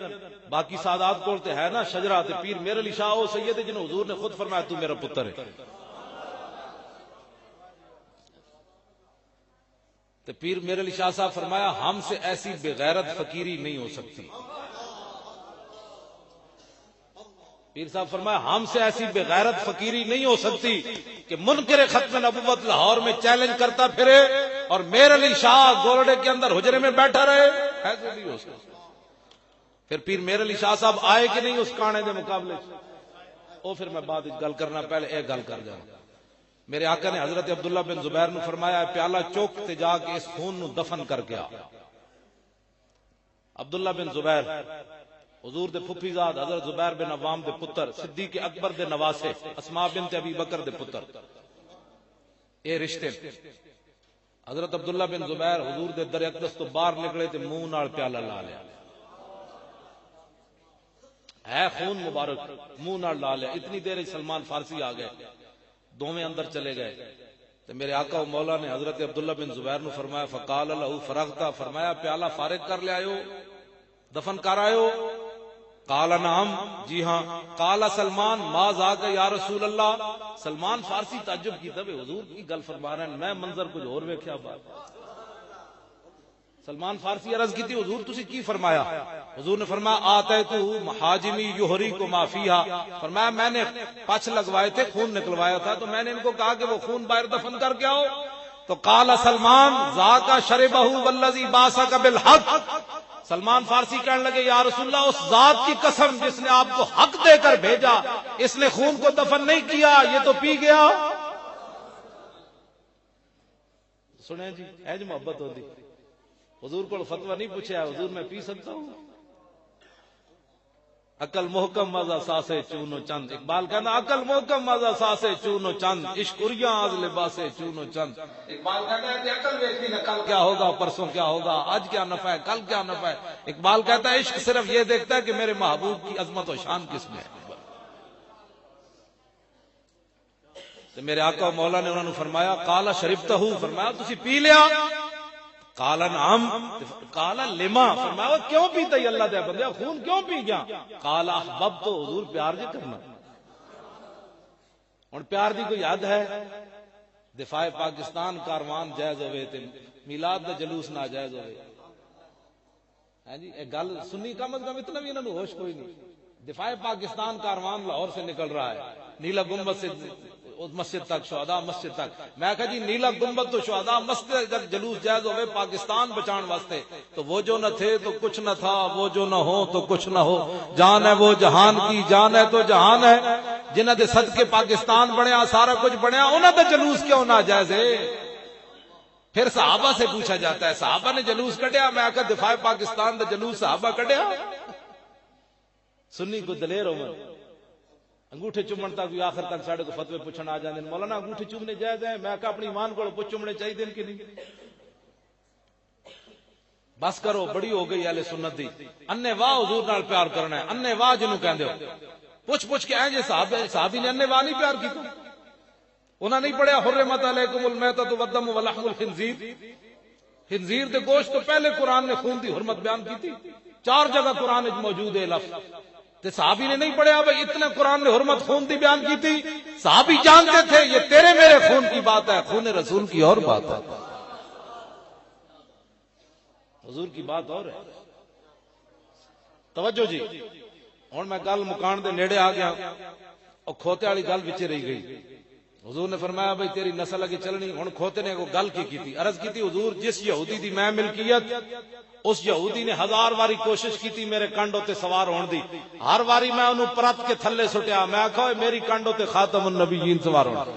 باقی سادات کول تے ہے نا شجرا تے پیر میر علی شاہ او سید جنہوں حضور نے خود فرمایا تو میرا پتر ہے. تے پیر میر علی شاہ صاحب فرمایا ہم سے ایسی بغیرت فقیری نہیں ہو سکتی. پیر صاحب فرمایا ہم سے ایسی بغیرت فقیری نہیں ہو سکتی کہ منکر ختم نبوت لاہور میں چیلنج کرتا پھرے اور میر علی شاہ گورڈے کے اندر حجرے میں بیٹھا رہے. ایسے نہیں ہو سکتا. پھر پیر میر علی شاہ صاحب آئے کہ نہیں اس کانے دے مقابلے او پھر میں بعد گل کرنا پہلے اے گل کر جانا. میرے آقا نے حضرت عبداللہ بن زبیر نو فرمایا پیالہ چوک تے جا کے اس خون نو دفن کر کے آ. عبداللہ بن زبیر حضور دے پھپھی زاد حضرت زبیر بن عوام دے پتر صدیق اکبر دے نواسے اسماء بنت ابی بکر دے پتر اے رشتے. حضرت عبداللہ بن زبیر حضور دے در اقدس تو باہر نکلے تے منہ نال پیالہ لا لیا ہے خون مبارک منہ نال لا لیا. اتنی دیر سلمان فارسی آ گئے دوویں اندر چلے گئے تے میرے آقا و مولا نے حضرت عبداللہ بن زبیر نو فرمایا فقال له فرغتا فرمایا پیالہ فارغ کر لے آئے ہو دفن کر آئے ہو. قال نعم جی ہاں. قال سلمان ما ذاک یا رسول اللہ. سلمان فارسی تعجب کی تب حضور کی گل فرما رہے ہیں میں منظر کچھ اور ویکھیا بات. سلمان فارسی عرض کی تھی حضور تسی کی فرمایا. حضور نے فرمایا آتیتو محاجمی یحری کو ما فیہا. فرمایا میں نے پچھ لگوائے تھے خون نکلوایا تھا تو میں نے ان کو کہا کہ وہ خون باہر دفن کر کے آؤ. تو قال سلمان ذاک شربہ والذی باسک بالحق. سلمان فارسی کہنے لگے یا رسول اللہ اس ذات کی قسم جس نے آپ کو حق دے کر بھیجا اس نے خون کو دفن نہیں کیا یہ تو پی گیا. سنیں جی اے جو محبت ہوتی حضور کو فتویٰ نہیں پوچھا حضور میں پی سکتا ہوں. عقل محکم مزہ ساسے چونو چند. اقبال کہنا عقل محکم مزہ ساسے چونو چند عشق اریاں آز لباسے چونو چند. اقبال کہتا ہے کہ عقل دیکھتی نہ کل کیا ہوگا پرسوں کیا ہوگا آج کیا نفع ہے کل کیا نفع ہے. اقبال کہتا ہے عشق صرف یہ دیکھتا ہے کہ میرے محبوب کی عظمت و شان کس میں ہے. تو میرے آقا و مولا نے انہوں نے فرمایا قال شربتہ فرمایا تسی پی لیا. قال نعم. قال لما فرمایا کیوں پیتا ہی اللہ دے بندے خون کیوں پی گیا. قال احببت تو حضور پیار جی کرنا. اور پیار دی کوئی حد ہے. دفاع پاکستان کاروان جائز ہوئے تے میلاد دا جلوس ناجائز ہوئے. ہاں جی ایک گل سنی کم از کم اتنا بھی انہوں نے ہوش کوئی نہیں. دفاع پاکستان کاروان لاہور سے نکل رہا ہے نیلا گنبد سے مسجد تک شہداء مسجد تک. میں کہا جی نیلا گنبد تو شہداء مسجد تک جلوس جائز ہوئے پاکستان بچان واسطے تو وہ جو نہ تھے تو کچھ نہ تھا وہ جو نہ ہو تو کچھ نہ ہو. جان ہے وہ جہان کی جان ہے تو جہان ہے جنہ دے صدقے پاکستان بنیا سارا کچھ بنیا انہاں دا جلوس کیوں نہ جائز ہے. پھر صحابہ سے پوچھا جاتا ہے صحابہ نے جلوس کڈیا، میں آخر دفاع پاکستان دا جلوس صحابہ کڈیا؟ سنی کو دلیر عمر انگوٹھے چومن تک بھی آخر تک ساڑھے کو فتوے پوچھنا آ جاندے، مولانا انگوٹھے چومنے جائز ہیں؟ میں آخر اپنی ایمان کو چومنے چاہیے کہ نہیں؟ بس کرو، بڑی ہو گئی اہل سنت دی، انے واہ حضور نال پیار کرنا ہے، انے واہ جنوں کہندے ہو پوچھ کے جے صحابی نے انے واہ نہیں پیار کیتا؟ انہاں نہیں پڑھیا حرمت علیکم المیتۃ والدم ولحم الخنزیر؟ خنزیر دے گوشت تو پہلے قرآن نے خون دی حرمت بیان کی تھی، 4 جگہ قرآن وچ موجود ہے لفظ، تے صحابی نے نہیں پڑھیا بھائی اتنے قرآن نے حرمت خون دی بیان کی تھی؟ صحابی جانتے تھے یہ تیرے میرے خون کی بات ہے، خون رسول کی اور بات ہے، حضور کی بات اور ہے۔ توجہ جی، ہن میں گل مکان دے نیڑے آ گیا، اور کھوتے والی گل وچ رہ گئی۔ حضور نے فرمایا بھائی تیری نسل اگے چلنی، ہن کھوتے نے کو گل کی تھی، عرض کی تھی حضور جس یہودی دی میں ملکیت، اس یہودی نے 1000 واری کوشش کی تھی میرے کنڈ تے سوار ہون دی، ہر واری میں انہوں پرت کے تھلے سٹیا، میں آکھا میری کنڈ تے خاتم النبیین سوار ہون۔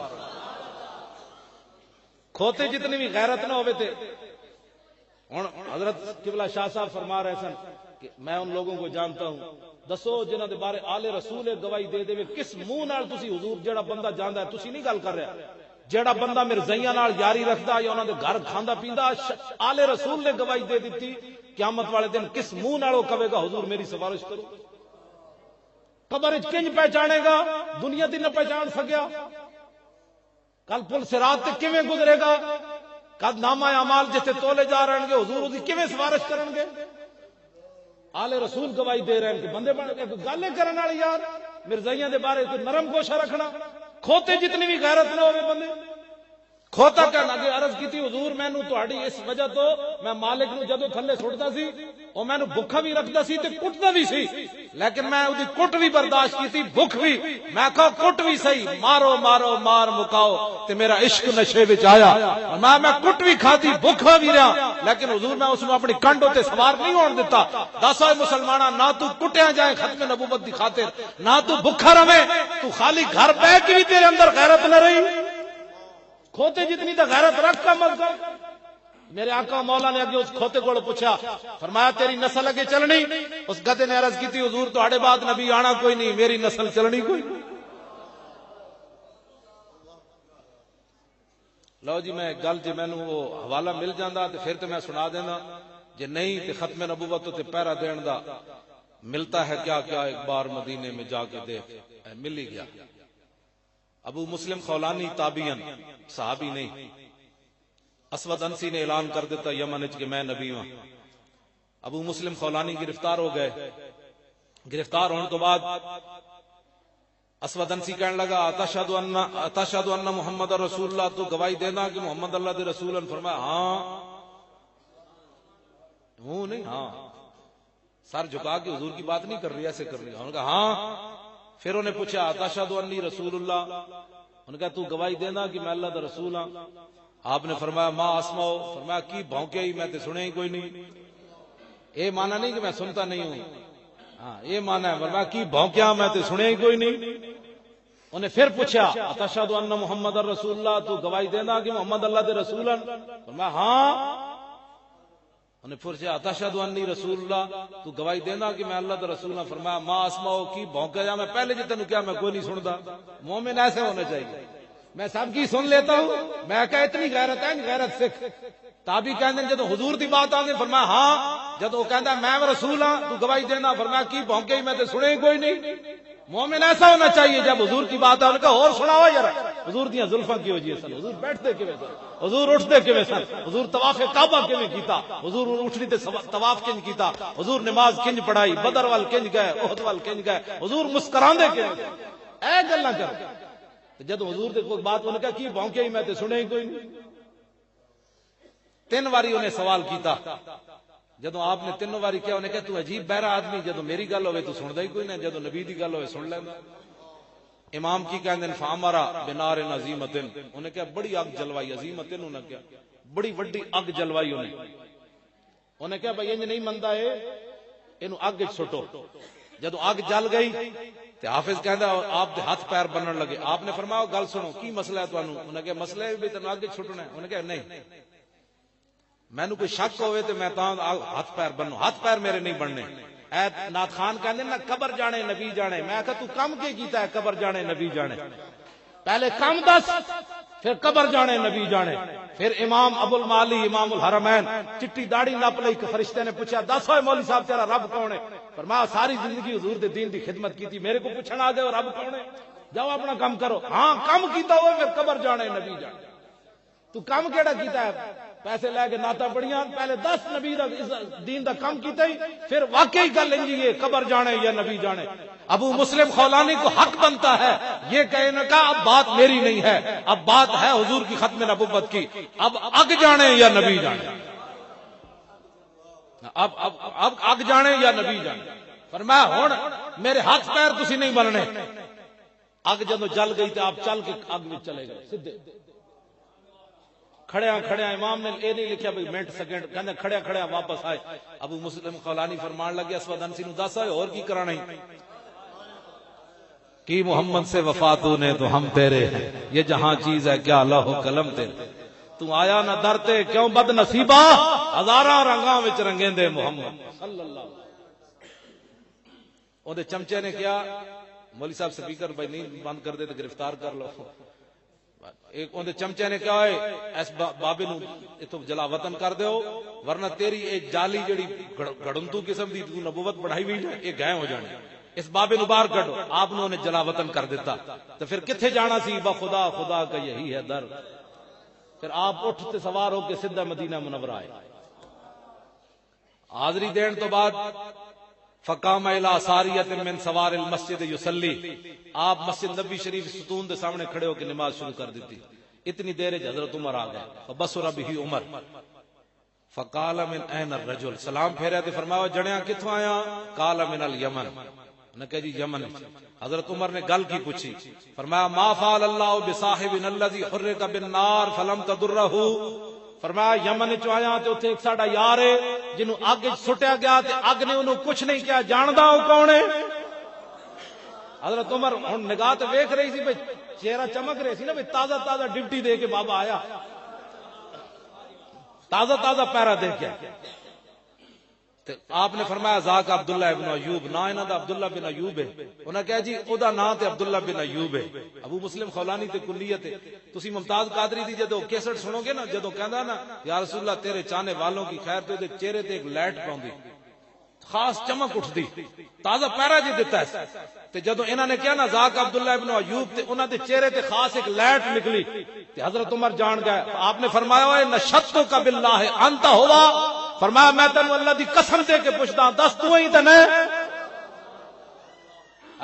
کھوتے جتنی بھی غیرت نہ ہوئے تھے، ہن حضرت قبلہ شاہ صاحب فرما رہے سن کہ میں ان لوگوں کو جانتا ہوں، دسو جنہاں دے بارے آل رسول گواہی دے دے کس منہ نال تسی حضور جیڑا بندہ جاندا ہے، تسی نہیں گل کر رہا، جیڑا بندہ مرزائیاں نال یاری رکھدا یا انہاں دے گھر کھاندا پیندا، آل رسول نے گواہی دے دتی، قیامت والے دن کس منہ نال وہ کہے گا حضور میری سفارش کرو؟ قبر وچ کنج پہچانے گا؟ دنیا دی نہ پہچان سکیا، کل پل صراط تے کیویں گزرے گا؟ کد نامہ اعمال جتھے تولے جا رہے ہیں حضور دی کیویں سفارش کرن گے؟ آل رسول گواہی دے رہے ہیں کہ بندے بن کے گل کرن والی، یار مرزائیاں دے بارے کوئی نرم گوشہ رکھنا، کھوتے جتنی بھی غیرت نہ ہوئے بندے۔ کھوتا کہنا کہ عرض کی تھی حضور مینوں تہاڈی اس وجہ تو میں مالک نو جدوں تھلے سٹدا سی او مینوں بھکھا بھی رکھدا سی تے کٹدا بھی سی، لیکن میں اودی کٹ بھی برداشت کیتی، بھکھ بھی، میں کہا کٹ بھی صحیح، مارو مارو مار مکاؤ تے میرا عشق نشے وچ آیا، میں کٹ بھی کھاتی بھکھا بھی رہا، لیکن حضور میں اس نو اپنی کنڈ تے سوار نہیں ہون دیتا۔ دس اے مسلماناں، نہ تو کٹیا جائے ختم نبوت دی خاطر، نہ تو بھکھا رہے، تو خالی گھر بیٹھ کے بھی تیرے اندر غیرت نہ رہی۔ کھوتے جتنی تو غیرت رکھ کا مت کر۔ میرے آقا مولا نے اگے اس کھوتے کو پوچھا، فرمایا تیری نسل اگے چلنی؟ اس گدے نے عرض کی تھی حضور تہاڈے بعد نبی آنا کوئی نہیں، میری نسل چلنی کوئی نہیں۔ لو جی میں گل جی مینوں وہ حوالہ مل جاندا تے پھر تے میں سنا دینا، جے نہیں تے ختم نبوت تے پہرا دین دا ملتا ہے کیا کیا، ایک بار مدینے میں جا کے دیکھ، مل ہی گیا۔ ابو مسلم خولانی تابعین، صحابی نہیں، اسود انسی نے اعلان کر دیتا یمن کہ میں نبی ہوں۔ ابو مسلم خولانی گرفتار ہو گئے، گرفتار ہونے تو بعد اسود انسی کہنے لگا اتشہد ان محمد رسول اللہ، تو گواہی دینا کہ محمد اللہ دے رسول ہیں؟ فرمایا ہاں، ہوں نہیں ہاں، سر جھکا کے حضور کی بات نہیں کر رہی، ایسے کر رہی، انہوں نے کہا ہاں۔ پھر انہیں پوچھا اتشہد انی رسول اللہ، انہوں نے کہا تو گواہی دینا کہ میں اللہ دا رسول ہوں؟ آپ نے فرمایا ما اسمعو، فرمایا کی بھونکے ہی، میں تے سنے ہی کوئی نہیں۔ اے مانا نہیں کہ میں سنتا نہیں ہوں، ہاں یہ مانا ہے، فرمایا کی بھونکیا میں تے سنے ہی کوئی نہیں۔ انہیں پھر پوچھا اتشہد ان محمد رسول اللہ، تو گواہی دینا کہ محمد اللہ دے رسول ہیں؟ فرمایا ہاں۔ انہیں پوچھا اتشہد انی رسول اللہ، تو گواہی دینا کہ میں اللہ دا رسول ہوں؟ فرمایا ما اسمعو، کی بھونکا جا، میں پہلے جتنے کیا میں کوئی نہیں سنتا۔ مومن ایسے ہونا چاہیے، میں سب کی سن لیتا ہوں، میں کہا اتنی غیرت ہے، غیرت سکھ۔ تابعی کہندے جدو حضور دی بات آندی فرمایا ہاں، جدو کہندا میں رسول ہاں تو گواہی دینا، فرمایا کی بھونکے ہی، میں تے سنے ہی کوئی نہیں۔ مومن ایسا ہونا چاہیے، جب حضور کی بات آنے کا اور سناؤ یار، حضور دیاں زلفاں کی ہو جی سن، حضور بیٹھتے کیویں سن، حضور اٹھتے کیویں سن، حضور طواف کعبہ کیویں کیتا، حضور اٹھنی تے طواف کنج کیتا، حضور نماز کنج پڑھائی، بدر وال کنج گئے، احد وال کنج گئے، حضور مسکراندے کیویں، اے گلاں کر۔ جب حضور دے کوئی بات انہوں نے کہا کی بھونکے ہی، میں تے سنے ہی کوئی نہیں۔ 3 واری انہیں سوال کیتا، جدو آپ نے 3 واری کیا، انہیں کہا تو عجیب بہرا آدمی، جدو میری گل ہوئے تو سندا ہی کوئی نہیں، جدو نبی دی گل ہوئے سن لینا۔ امام کی کہندے فامرا بنار عظیمت، انہیں کہا بڑی اگ جلوائی، عظیمت انہیں کہا بڑی وڈی اگ جلوائی، انہیں کہا بھائی انج نہیں مندا ہے، اینوں اگ وچ سٹو۔ جدو اگ جل گئی تے حافظ کہندا آپ دے ہاتھ پیر بنن لگے، آپ نے فرمایا گل سنو کی مسئلہ ہے تانوں؟ انہیں کہا مسئلہ ہے بھی تینوں اگ وچ سٹنا ہے۔ انہیں کہا نہیں، مینو کوئی شک ہوئے تو میں تاں ہاتھ پیر بنو، ہاتھ پیر میرے نہیں بننے. اے نات خان کہندے نا قبر جانے نبی جانے، میں کہا تو کم کے کیتا ہے قبر جانے نبی جانے؟ پہلے کم دس، پھر قبر جانے نبی جانے. پھر امام ابو المالی امام الحرمین چٹی داڑھی نپ لئی کہ فرشتے نے پوچھا دس ہوئے مولوی صاحب تیرا رب کون ہے؟ فرمایا ساری زندگی حضور دے دین دی خدمت کی تھی، میرے کو پوچھنا آ گئے رب کون ہے؟ جاؤ اپنا کام کرو. ہاں کم کیتا ہوئے پھر قبر جانے نبی جانے. تو کم کیڑا کیتا ہے؟ پیسے لے کے ناتا پڑیاں، پہلے 10 نبی دا دین دا کم کیتا ہی، پھر واقعی گل انجی ہے قبر جانے یا نبی جانے. ابو مسلم خولانی کو حق بنتا ہے یہ کہنے کا اب بات میری نہیں ہے، اب بات ہے حضور کی ختم نبوت کی. اب اگ جانے یا نبی جانے، اب اگ جانے یا نبی جانے. فرمایا ہن میرے ہاتھ پیر تسی نہیں بننے. اگ جدو جل گئی تو آپ چل کے اگ میں چلے گئے سیدھے. کھڑیا کھڑیا امام نے یہ نہیں لکھیا بھائی منٹ سیکنڈ، کہندے کھڑیا کھڑیا واپس آئے. ابو مسلم خولانی فرمان لگے اسود انسی نو دس آئے اور کی کرانا ہی کی محمد سے وفاتو نے تو ہم تیرے ہیں، یہ جہاں چیز ہے کیا اللہ و قلم تیرے. تو آیا نہ درتے کیوں بد نصیبہ، ہزاراں رنگاں وچ رنگیں دے محمد صلی اللہ. او دے چمچے نے کیا مولوی صاحب سپیکر بھائی نہیں بند کر دے تو گرفتار کر لو. ایک اندر چمچے نے کہا ہے اس بابے نو اتو جلا وطن کر دیو ورنہ تیری ایک جالی جڑی گڑنتو قسم دی تو نبوت بڑھائی ہوئی ہے یہ گئے ہو جانے. اس بابے نو باہر کڈو. آپ نے جلا وطن کر دیتا تو پھر کتھے جانا سی؟ بخدا خدا کا یہی ہے در. پھر آپ اٹھتے سوار ہو کے سیدھا مدینہ منورہ آئے. حاضری دین تو بعد فقام الى ساریت من سوار المسجد یصلی، آپ مسجد نبی شریف ستون دے سامنے کھڑے ہو کے نماز شروع کر دیتی. اتنی دیر حضرت عمر آ گئے. فبصر به عمر فقال من اين الرجل، سلام پھیریا تے فرمایا جڑیاں کتھوں آیا؟ قال من الیمن، نے کہا جی یمن. حضرت عمر نے گل کی پوچھی. فرمایا ما فعل اللہ بصاحبنا الذي حرق بالنار فلم تضره. فرمایا یمن چ آیا تے اوتھے ایک ساڈا یار ہے جنوں اگ سٹیا گیا تے اگ نے انہوں کچھ نہیں کیا. جاندا او کون ہے؟ حضرت عمر ہن نگاہ تے ویکھ رہی سی بھئی چہرہ چمک رہی سی نا بھئی تازہ تازہ ڈپٹی دے کے بابا آیا، تازہ تازہ پیرا دے کے. تے آپ نے فرمایا ذاک عبداللہ ابن ایوب، نا انہاں دا عبداللہ بن ایوب ہے. انہاں کہا جی او دا نام تے عبداللہ بن ایوب ہے. ابو مسلم خولانی تے کلیت ہے. تسی ممتاز قادری دی جدو کیسٹ سنو گے نا، جدو کہندا نا یا رسول اللہ تیرے چاہنے والوں کی خیر، تے دے چہرے تے ایک لائٹ پاوندی خاص چمک اٹھدی، تازہ پیرا جی دیتا ہے. تے جدو انہاں نے کہا نا ذاک عبداللہ ابن ایوب تے انہاں دے چہرے تے خاص ایک لائٹ نکلی. تے حضرت عمر جان گئے. آپ نے فرمایا اے نشتک باللہ انت ہوا. فرمایا میں تینوں اللہ دی قسم دے کے پوچھدا دس تو ہی تے نہیں.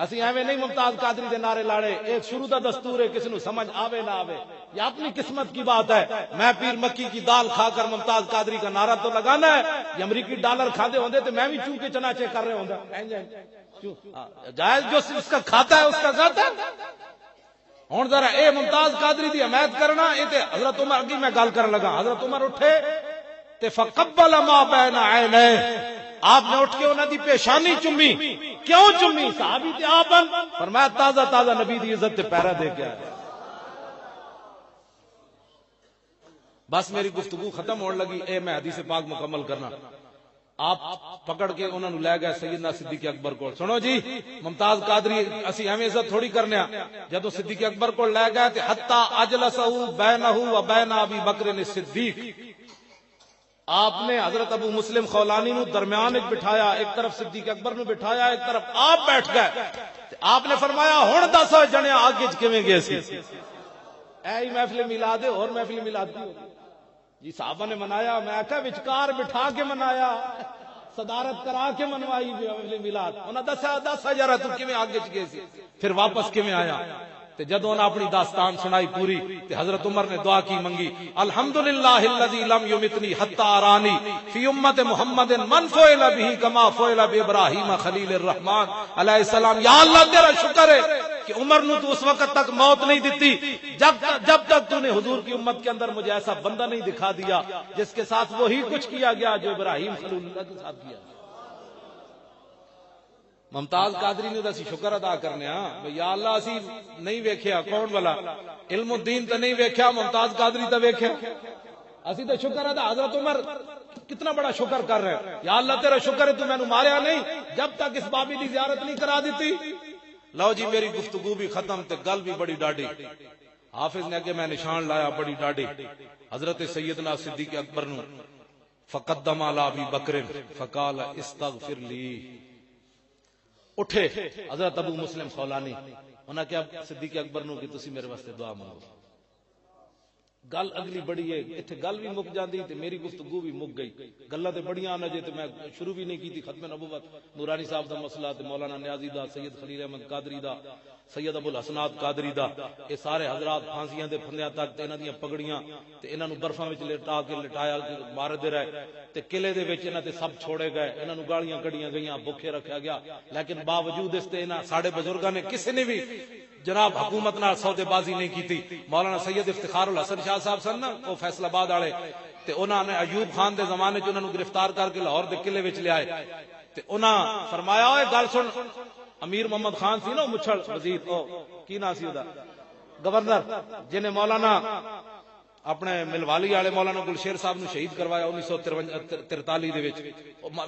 اسی ایویں نہیں ممتاز قادری دے نعرے لاڑے. ایک شروع دا دستور ہے، کسی نو سمجھ آوے نہ آوے یہ اپنی قسمت کی بات ہے. میں پیر مکی کی دال کھا کر ممتاز قادری کا نعرہ تو لگانا ہے. یہ امریکی ڈالر کھاندے ہوندے تو میں بھی چوں کے چناچے کر رہے ہوندا. جائز جو اس کا کھاتا ہے اس کا ذات ہے. ہن ذرا اے ممتاز قادری دی حمایت کرنا اے تے حضرت عمر اگے میں گل کرن لگا. حضرت عمر اٹھے تے فقبل ما بین عینیہ، آپ نے اٹھ کے انہاں دی پیشانی چومی. کیوں چومی؟ صحابی تے آپن. فرمایا تازہ تازہ نبی دی عزت تے پیرا دے کے آئے. بس میری گفتگو ختم ہونے لگی. اے میں حدیث پاک مکمل کرنا. آپ پکڑ کے انہوں نے لے گئے سیدنا صدیق اکبر کو. سنو جی ممتاز قادری اسی ہمیں عزت تھوڑی کرنے ہیں. جدو صدیق اکبر کو لے گئے تے حتی اجلسہ بینہ و بین ابی بکر صدیق، آپ نے حضرت ابو مسلم خولانی نو درمیان ایک بٹھایا، ایک طرف صدیق اکبر نو بٹھایا، ایک طرف آپ بیٹھ گئے. آپ نے فرمایا ہن دس جنے آگے کیویں گئے سی؟ اے محفل میلاد اور محفل میلاد دی جی صحابہ نے منایا. میں آکھا وچکار بٹھا کے منایا، صدارت کرا کے منوائی محفل میلاد. انہاں دسا یار تو کیویں آگے گئے سی، پھر واپس کیویں آیا؟ تے جدوں انہاں اپنی داستان سنائی پوری تے حضرت عمر نے دعا کی منگی، الحمدللہ الذی لم یمتنی حتی ارانی فی امت محمد من فعل به کما فعل بابراہیم خلیل الرحمن علیہ السلام. یا اللہ تیرا شکر ہے کہ عمر نو تو اس وقت تک موت نہیں دیتی جب تک تو نے حضور کی امت کے اندر مجھے ایسا بندہ نہیں دکھا دیا جس کے ساتھ وہی کچھ کیا گیا جو ابراہیم خلیل اللہ کے ساتھ کیا. ممتاز قادری نے اسی شکر ادا کرنے ہاں یا اللہ اسی نہیں ویکھیا کون والا علم الدین تے نہیں ویکھیا، ممتاز قادری تے ویکھیا. اسی تو شکر ادا حضرت عمر کتنا بڑا شکر کر رہے ہیں، یا اللہ تیرا شکر ہے تو میں نے ماریا نہیں جب تک اس بابی دی زیارت نہیں کرا دیتی۔ لو جی میری گفتگو بھی ختم تے گل بھی بڑی ڈاڈی، حافظ نے اگے میں نشان لایا بڑی ڈاڈی، حضرت سیدنا صدیق اکبر نو فقدم علی ابی بکر فقال استغفر لی، اٹھے حضرت ابو مسلم خولانی، انہاں کیا صدیق اکبر نو کہ تسی میرے واسطے دعا مانگو۔ گل اگلی بڑی ہے، اتنے گل بھی مک جاندی تے میری گفتگو بھی مک گئی، گلاں تے بڑیاں نہ جے تے میں شروع بھی نہیں کی تھی ختم نبوت، نورانی صاحب دا مسئلہ تے مولانا نیازی دا، سید خلیل احمد قادری دا، سید ابو الحسنات قادری دا، یہ سارے حضرات پھانسیاں دے پھندیاں تک تے انہاں دیاں پگڑیاں تے انہاں نو برفاں وچ لٹا کے لٹایا ماردے رہے تے قلعے دے وچ انہاں تے سب چھوڑے گئے، انہاں نو گالیاں کڑیاں گئیاں، بھوکے رکھا گیا، لیکن باوجود اس تے انہاں ساڈے بزرگاں نے کسی نے بھی جناب حکومت نال سودے بازی نہیں کیتی۔ مولانا سید افتخار الحسن شاہ صاحب سن نا وہ فیصل آباد والے، تے انہاں نے ایوب خان دے زمانے چ انہاں نو گرفتار کر کے لاہور دے قلعے وچ لے آئے تے انہاں فرمایا اوے گل سن، امیر محمد خان سی نا مچھل وزیر، او کی نام سی او دا گورنر، جنہیں مولانا اپنے ملوالی والے مولانا گلشیر صاحب نو شہید کروایا 1943 دے وچ،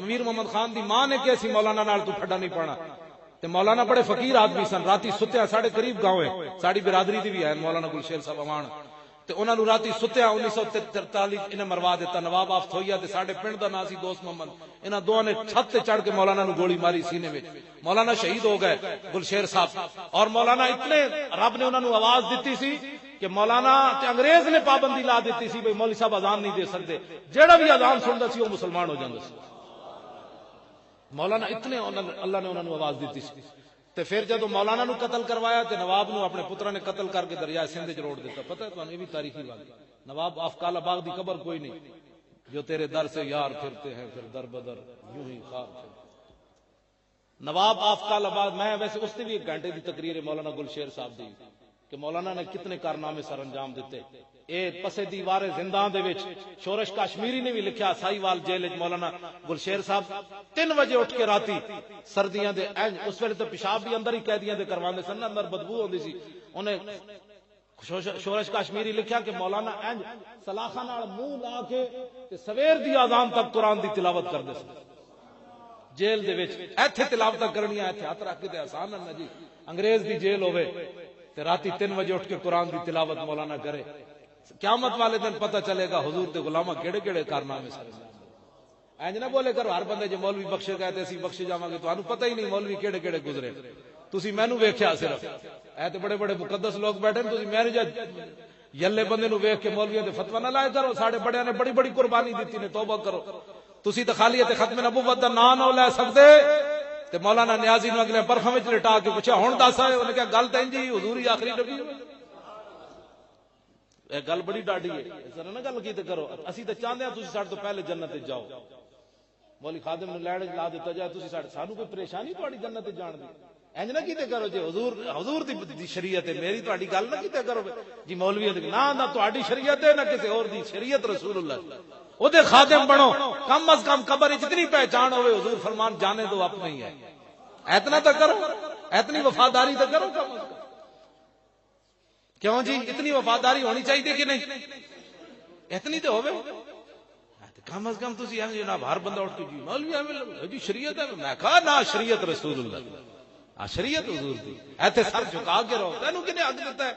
امیر محمد خان دی ماں نے کہا سی مولانا نال تو پھڈا نہیں پانا، تے مولانا بڑے فقیر آدمی سن، راتی ستیا ساڑھے قریب گاؤں ہے، ساڑی برادری دی بھی ہے مولانا گلشیر صاحب امان، تے انہاں نو راتی ستیا 1943 انہیں مروا دیتا، نواب آفت ہویا تے ساڑھے پنڈ دا نام سی دوست محمد، انہاں دوواں نے چھت تے چڑھ کے مولانا نو گولی ماری سینے وچ، مولانا شہید ہو گئے گلشیر صاحب، اور مولانا اتنے رب نے انہاں نو آواز دیتی سی کہ مولانا تے انگریز نے پابندی لا دیتی سی بھئی مولوی صاحب اذان نہیں دے سکتے، جیڑا بھی اذان سندا سی وہ مسلمان ہو جاندا سی۔ مولانا اتنے اللہ نے انہوں نے آواز دیتی سی، تے پھر جدو مولانا نو قتل کروایا تے نواب نو اپنے پترا نے قتل کر کے دریائے سندھ وچ روڑ دیتا۔ پتہ ہے تمہیں یہ بھی تاریخی بات ہے، نواب آفقال باغ دی قبر کوئی نہیں، جو تیرے در سے یار پھرتے ہیں پھر در بدر یوں ہی خواب پھر۔ نواب آفقال باغ، میں ویسے اس نے بھی 1 گھنٹے دی تقریر ہے مولانا گلشیر صاحب دی کہ مولانا نے کتنے کارنامے سر انجام دیتے۔ اے پسے دیوار زندان دے وچ شورش کشمیری نے بھی لکھیا سائی وال جیل وچ مولانا گلشیر صاحب 3 بجے اٹھ کے راتی سردیاں دے اس ویلے تو پیشاب بھی اندر ہی قیدیاں دے کرواندے سن، اندر بدبو ہوندی سی، انہیں شورش کشمیری لکھیا کہ مولانا انج سلاخاں نال منہ لا کے تے سویر دی اذان تک قرآن دی تلاوت کردے سن جیل دے وچ، ایتھے تلاوت کرنی ہے، ایتھے ہاتھ رکھ کے تے آسان ہے جی، انگریز دی جیل ہوے تے راتی 3 بجے اٹھ کے قرآن دی تلاوت مولانا کرے، قیامت والے دن پتہ چلے گا حضور دے غلاماں کیڑے کیڑے کارنامے سن۔ اینج نہ بولے کرو ہر بندے جو مولوی بخشے گئے تے اسی بخشے جاواں گے، تانوں پتہ ہی نہیں مولوی کیڑے کیڑے گزرے، تسی مینوں ویکھیا صرف، اے تے بڑے بڑے مقدس لوگ بیٹھے نے، تسی میرے یلے بندے نو ویکھ کے مولویاں تے فتوی نہ لائے کرو، ساڈے بڑیاں نے بڑی بڑی قربانی دتی نے، توبہ کرو۔ تسی تے خالی تے ختم نبوت دا نام نہ لے سکدے تے مولانا نیازی نو اگلے برفاں وچ لٹا کے پوچھا ہن دس آئے، انہاں کہا گل تے انجی حضور ہی آخری نبی ہوئے، اے گل بڑی ڈاڈی ہے، اس طرح نہ گل کیتے کرو، اسی تے چاہندے ہاں تسی ساڈے تو پہلے جنت وچ جاؤ، مولوی خادم نو لیڑ لا دیتا جائے، تسی سانو کوئی پریشانی تہاڈی جنت وچ جان دی، انج نہ کیتے کرو جی حضور دی شریعت ہے، میری تہاڈی گل نہ کیتے کرو جی مولوی نہ تہاڈی شریعت ہے نہ کسی اور دی شریعت، رسول اللہ او دے خادم بنو، کم از کم قبر وچ اتنی پہچان ہوئے حضور فرمان جانے دو اپنے ہی ہے، اتنا تو کرو، اتنی وفاداری تو کرو کم از کم، کیوں جی اتنی وفاداری ہونی چاہیے کہ نہیں، اتنی تو ہوے کم از کم تسی اے جناب ہر بندہ اٹھ کے جی مولوی جی شریعت ہے، میں کہا نہ شریعت رسول اللہ، شریعت حضور دی، ایتھے سر جھکا کے رہو، تینوں کنے حق دیتا ہے؟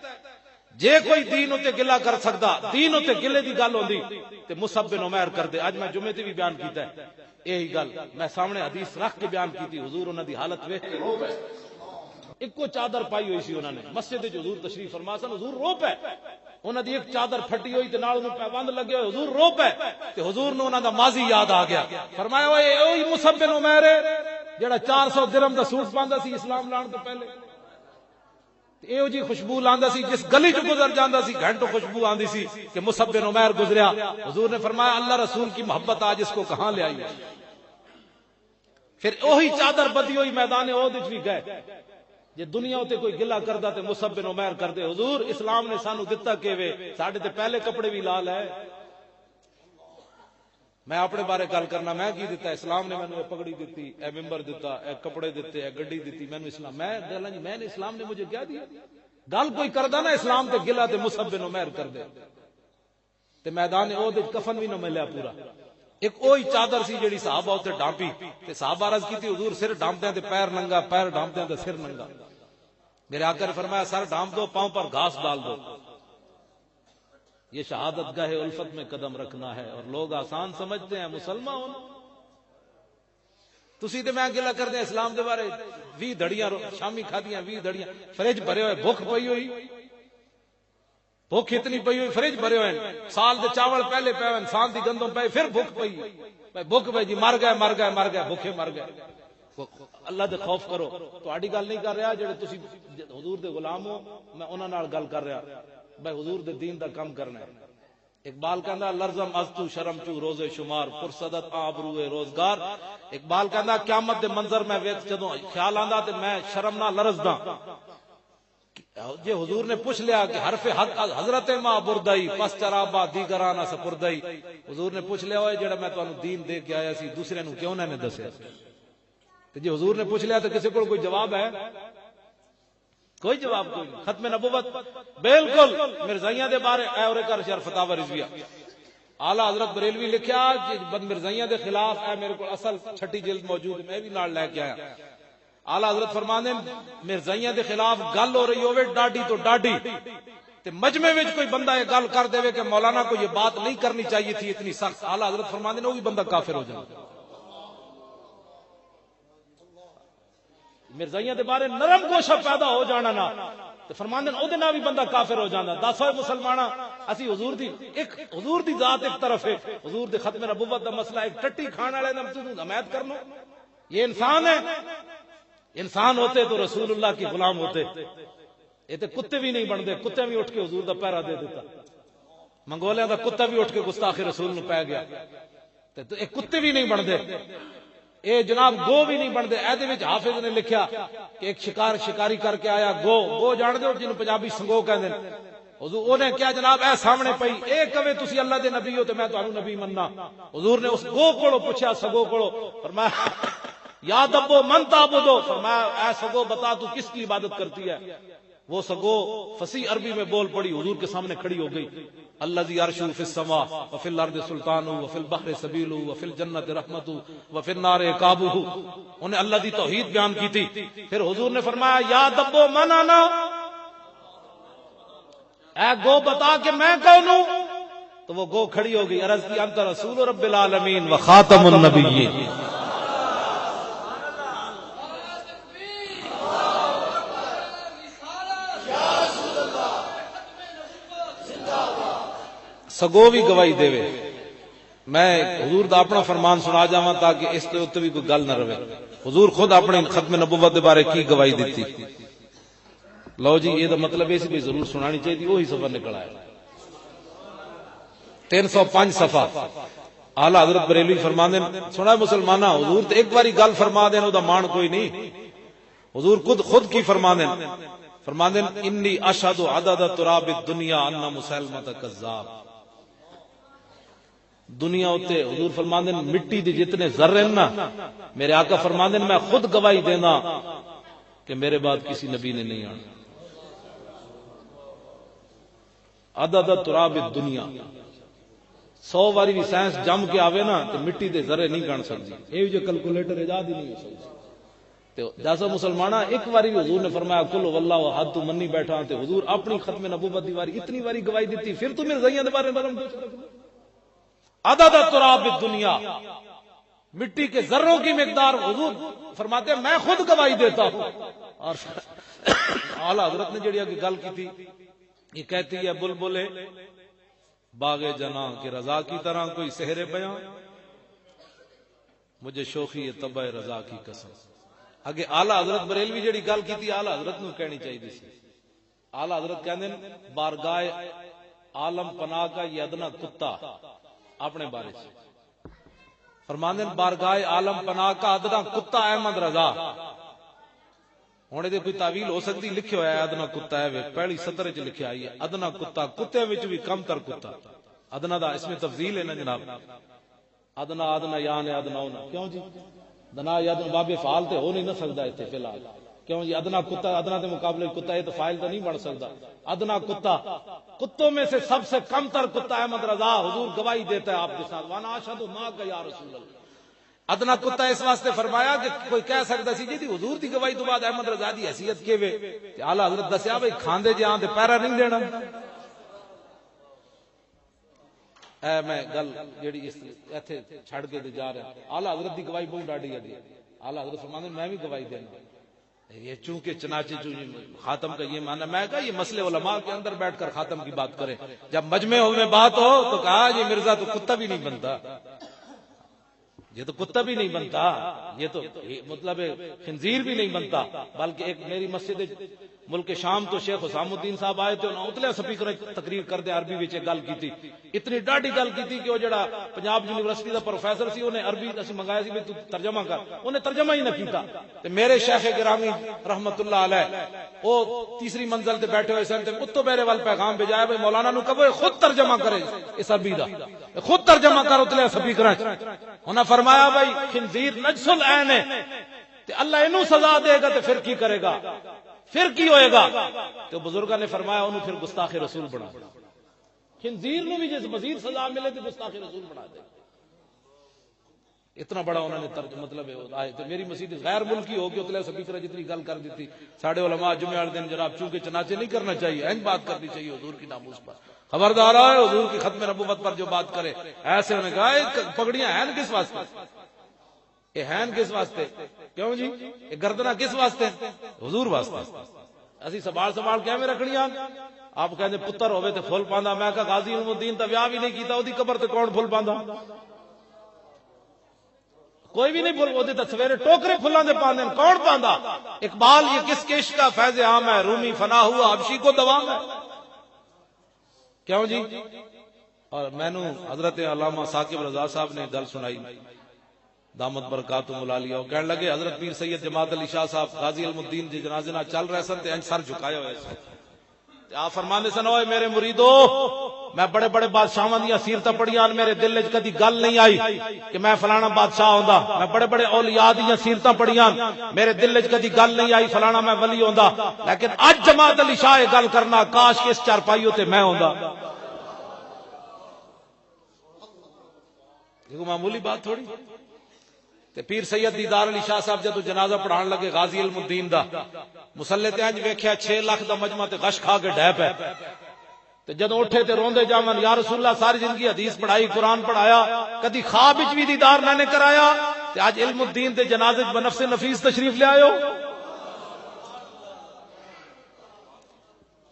جے کوئی دین اتے گلا کر سکدا، دین اتے گلے دی گل ہوندی تے مصعب بن عمیر کر دے، اج میں جمعے تے بھی بیان کیتا ہے یہی گل، میں سامنے حدیث رکھ کے بیان کیتی، حضور انہاں دی حالت ویکھ کے رو پے، ایکو چادر پائی ہوئی سی انہاں نے، مسجد وچ حضور تشریف فرما سن، حضور رو پے، انہاں دی ایک چادر پھٹی ہوئی تے نال انہوں پیبند لگے ہوئے، حضور رو پے تے حضور نو انہاں دا ماضی یاد آ گیا، فرمایا اوئے اوہی مصعب بن عمیر ہے جڑا 400 درہم دا سوٹ پاندا سی اسلام لان تو پہلے، ایو جی خوشبو لاندا سی، جس گلی چ گزر جاندا سی گھنٹوں خوشبو آندی سی کہ مصعب بن عمیر گزریا، حضور نے فرمایا اللہ رسول کی محبت آج اس کو کہاں لے آئی ہے، پھر وہی چادر بدی ہوئی میدان احد وچ بھی گئے، جے دنیا تے کوئی گلا کردا تے مصعب بن عمیر کردے، حضور اسلام نے سانو دتا کیویں، ساڈے تے پہلے کپڑے بھی لال ہے، میں اپنے بارے گل کرنا، میں کی دیتا، اسلام نے مینوں پگڑی دیتی، اے ممبر دیتا، اے کپڑے دیتے، اے گڈی دیتی، مینوں اسلام، میں گلاں جی میں نے اسلام نے مجھے کیا دیا، گل کوئی کردا نا اسلام تے گلا تے مصعب بن عمیر کر دے، تے میدان احد وچ کفن بھی نہ ملیا پورا. ایک وہی چادر سی جیڑی صحابہ اتنے ڈانپی تے صحابہ عرض کی حضور سر ڈانپدے تے پیر ننگا، پیر ڈانپدے تے سر ننگا. میرے آقا نے فرمایا سر ڈانپ دو، پاؤں پر گھاس ڈال دو. یہ شہادت گاہ الفت میں قدم رکھنا ہے. اور لوگ آسان سمجھتے ہیں مسلمان تسی تے میں گلا کردے ہیں اسلام دے بارے. 20 دھڑیاں شامی کھادیاں، 20 دھڑیاں فریج بھرے ہوئے، بھوک پئی ہوئی، بھوک اتنی پئی ہوئی فریج بھرے ہوئے، سال دے چاول پہلے پے ہوئے، انسان دی گندم پے، پھر بھوک پئی بھائی بھوک پئی جی مر گئے مر گئے مر گئے بھوکے مر گئے. اللہ دے خوف کرو. تہاڈی گل نہیں کر رہا جڑے تسی حضور دے غلام ہو، میں انہاں نال گل کر رہا بھائی حضور دے دین دا کم کرنا ہے. اقبال کہندا لرزم از تو شرم چو روزے شمار فرصدت آبروئے روزگار. اقبال کہندا قیامت دے منظر میں ویکھ جدوں خیال آندا تے میں شرم نہ لرزدا. جے حضور نے پوچھ لیا کہ حرف حق حضرت ماں بردائی پس چرابا دیگرانہ سپردائی. حضور نے پوچھ لیا ہوئے جڑا میں تانوں دین دے کے آیا سی دوسرے نو کیوں نے دسیا. تے جے حضور نے پوچھ لیا تو کسی کو کوئی جواب ہے؟ کوئی جواب کوئی نہیں. ختم نبوت بالکل مرزائیاں دے بارے اے اور کر شرف فتاوی رضویہ اعلی حضرت بریلوی لکھیا بد مرزائیاں دے خلاف اے میرے کو اصل چھٹی جلد موجود میں بھی نال لے کے آیا. اعلی حضرت فرماندے مرزائیاں دے خلاف گل ہو رہی ہوے ڈاڈی تو ڈاڈی تے مجمع وچ کوئی بندہ یہ گل کر دے کہ مولانا کو یہ بات نہیں کرنی چاہیے تھی اتنی سخت، اعلی حضرت فرماندے وہ بھی بندہ کافر ہو جائے. مرزائیاں دے بارے نرم گوشہ پیدا ہو جانا نا تے فرماندے او دے نال بھی بندہ کافر ہو جاندا. دسو مسلماناں اسی حضور دی ایک حضور دی ذات ایک طرف ہے، حضور دے ختم نبوت دا مسئلہ ایک ٹٹی کھان والے نام تو حمایت کرنا. یہ انسان ہے، انسان ہوتے تو رسول اللہ کے غلام ہوتے. یہ تے کتے بھی نہیں بنتے، کتے بھی اٹھ کے حضور دا پہرا دے دیتا. منگولیاں دا کتا بھی اٹھ کے گستاخ رسول نو پہ گیا تے ایک کتے بھی نہیں بنتے. اے جناب گو بھی نہیں بنتے. ایدے وچ حافظ نے لکھیا کہ ایک شکاری کر کے آیا گو جان دے جن پنجابی سنگو کہندے نے. حضور اونے کیا جناب اے سامنے پئی اے کہے تسی اللہ دے نبی ہو تے میں تانوں نبی مننا. حضور نے اس گو کولو پوچھا سگو کولو فرمایا یا دبو من تعبدو، فرمایا اے سگو بتا تو کس کی عبادت کرتی ہے. وہ سگو فصیح عربی میں بول پڑی، حضور کے سامنے کھڑی ہو گئی. الذی عرشہ فی السماء وفی الارض سلطان وفی البحر سبیل وفی الجنت رحمت وفی النار عقابہ. انہیں اللہ دی توحید بیان کی تھی. پھر حضور نے فرمایا یا دبو من انا، اے گو بتا کہ میں کون ہوں. تو وہ گو کھڑی ہو گئی، عرض کی انت رسول رب العالمین و خاتم النبیین. سگو بھی گواہی دے. میں حضور دا اپنا فرمان سنا جاواں تاکہ اس تے اوتے بھی کوئی گل نہ رہے. حضور خود اپنے ختم نبوت دے بارے کی گواہی دیتی. لو جی یہ دا مطلب اس بھی ضرور سنانی چاہیے. وہی صفحہ نکل آیا 305 صفحہ. اعلی حضرت بریلوی فرماندے سنا مسلماناں حضور تے ایک باری گل فرما دین او دا مان کوئی نہیں. حضور خود کی فرماندے انی اشہد عدد تراب الدنیا ان مسلمہ کذاب. دنیا ہوتے حضور فرماندے مٹی دی جتنے ذرے نا میرے آقا فرماندے میں خود گواہی دینا کہ میرے بعد کسی نبی نے نہیں آنا. عدد تراب الدنیا 100 باری بھی سائنس جم کے آوے نا تو مٹی دے ذرے نہیں گن سکتی. یہ جو کیلکولیٹر ایجاد ہی نہیں ہو سکتی. تو جیسا مسلمانہ ایک باری بھی حضور نے فرمایا کل واللہ احد تو منی بیٹھا تے حضور اپنی ختم نبوت دی واری اتنی باری گواہی دیتی. پھر تو مرزائیاں دے بارے میں عدد تراب الدنیا مٹی کے ذروں کی مقدار حضور فرماتے ہیں میں خود گواہی دیتا ہوں. اور اعلی حضرت نے جڑی گل کی تھی یہ کہتی ہے بلبلے باغ جناں کی رضا کی طرح کوئی سحر بیاں مجھے شوخی طبع رضا کی قسم. اگے اعلی حضرت بریلوی جڑی گل کی تھی اعلی حضرت نو کہنی چاہیے سی. اعلی حضرت کہندے بارگاہ عالم پناہ کا یہ ادنا کتا اپنے بارے سے فرماندے بارگاہ عالم پناہ کا ادنا کتا احمد رضا. ہن دے کوئی تعویل ہو سکتی لکھے ہوا ہے ادنا کتا ہے پہلی سطر وچ لکھیا ہے ادنا کتا کتے وچ بھی کم تر کتا. ادنا دا اس میں تفضیل ہے نا جناب. ادنا ادنا یان ادنا ہونا کیوں جی دنا یا باب فعال تے ہو نہیں نہ سکدا ایتھے فی الحال کیوں جی ادنا کتا ادنا کے مقابلے کتا یہ تو فائل تو نہیں بن سکتا. ادنا کتا کتوں میں سے سب سے کم تر کتا احمد رضا حضور گواہی دیتا ہے آپ کے ساتھ وانا اشہد ما کا یا رسول اللہ. ادنا کتا اس واسطے فرمایا کہ کوئی کہہ سکتا سی جی حضور دی گواہی تو بعد احمد رضا دی حیثیت کیویں تے اعلی حضرت دسیا بھئی کھاندے جہاں تے پیرا نہیں دینا. اے میں گل جیڑی ایتھے چھڑ کے تے جا رہا اعلی حضرت دی گواہی بہت ڈاڈی ہے. اعلی حضرت فرماتے میں بھی گواہی دینا. یہ چونکہ چنانچہ خاتم کا یہ معنی میں کہا یہ مسئلے علماء کے اندر بیٹھ کر خاتم کی بات کریں. جب مجمع میں بات ہو تو کہا یہ مرزا تو کتا بھی نہیں بنتا, یہ تو کتا بھی نہیں بنتا, یہ تو مطلب خنزیر بھی نہیں بنتا. بلکہ ایک میری مسجد ملک شام تو شیخ حسام الدین صاحب آئے تھے, انہوں اتلے سپیکر تقریر کر دے عربی وچ گل کی, اتنی ڈاڈی گل کی کہ وہ جڑا پنجاب یونیورسٹی دا پروفیسر سی انہیں عربی اسی منگایا سی تو ترجمہ کر, انہیں ترجمہ ہی نہ کیتا. تے میرے شیخ گرامی رحمت اللہ علیہ وہ تیسری منزل تے بیٹھے ہوئے سن تے اتو میرے وال پیغام بھیجایا بھئی مولانا نو کہو خود ترجمہ کرے اس عربی دا, خود ترجمہ کر اتلے سپیکر. انہاں فرمایا بھئی خنزیر نجس العین ہے تے اللہ اینو سزا دے گا تے پھر کی کرے گا, پھر کی ہوئے گا. تو بزرگاں نے فرمایا انہوں پھر گستاخ رسول بنا, خنزیر نو بھی جس مزید سزا ملے تو گستاخ رسول بنا دے. اتنا بڑا انہوں نے ترجمہ مطلب آئے. تو میری مسجد غیر ملکی ہو کے اتلے سپیکر جتنی گل کر دیتی. ساڑھے علماء جمعہ والے دن جناب چونکہ چنانچہ نہیں کرنا چاہیے, این بات کرنی چاہیے حضور کی ناموس پر. خبردار ہے حضور کی ختم نبوت پر جو بات کرے ایسے انہوں نے کہا پگڑیاں ہیں کس واسطے, یہ ہیں کس واسطے, کیوں جی یہ گردنا کس واسطے, حضور واسطے. اسی سوال سوال کیا میں رکھنیاں. آپ کہتے پتر ہوئے تے پھول پاندا, میں کہا غازی علم الدین تا ویاہ بھی نہیں کیتا, اودی قبر تے کون پھول پاندا, کوئی بھی نہیں پھول, اودی تے سویرے ٹوکرے پھلاں دے پاندے, کون پاندا. اقبال یہ کس کے عشق کا فیض عام ہے, رومی فنا ہوا حبشی کو دوام ہے, کیوں جی. اور میں نو حضرت علامہ ثاقب رضا صاحب نے گل سنائی دامت برکاتہم العالیہ, وہ کہنے لگے حضرت پیر سید جماعت علی شاہ صاحب غازی علم الدین جی جنازے نہ چل رہے سن تے انج سر جھکائے ہوئے سن. آپ فرماندے سن اوے میرے مریدو میں بڑے بڑے بادشاہاں دیاں سیرتاں پڑھیاں, میرے دل وچ کدی گل نہیں آئی کہ میں فلانا بادشاہ ہوندا. میں بڑے بڑے اولیاء دیاں سیرتاں پڑھیاں, میرے دل وچ کدی گل نہیں آئی فلانا میں ولی ہوندا. لیکن اج جماعت علی شاہ گل کرنا, کاش کہ اس چارپائیوں تے میں ہوندا. یہ معمولی بات تھوڑی. تے پیر سید دیدار علی شاہ صاحب جدو جنازہ پڑھان لگے غازی علم الدین دا, مسلے تے انج ویکھیا 6 لاکھ دا مجمع تے غش کھا کے ڈھے پے. تے جدو اٹھے تے روندے جاون یا رسول اللہ ساری زندگی حدیث پڑھائی, قرآن پڑھایا, کدی خواب وچ بھی دیدار نہ نے کرایا, تے اج علم الدین دے جنازے وچ بنفس نفیس تشریف لے آئے ہو.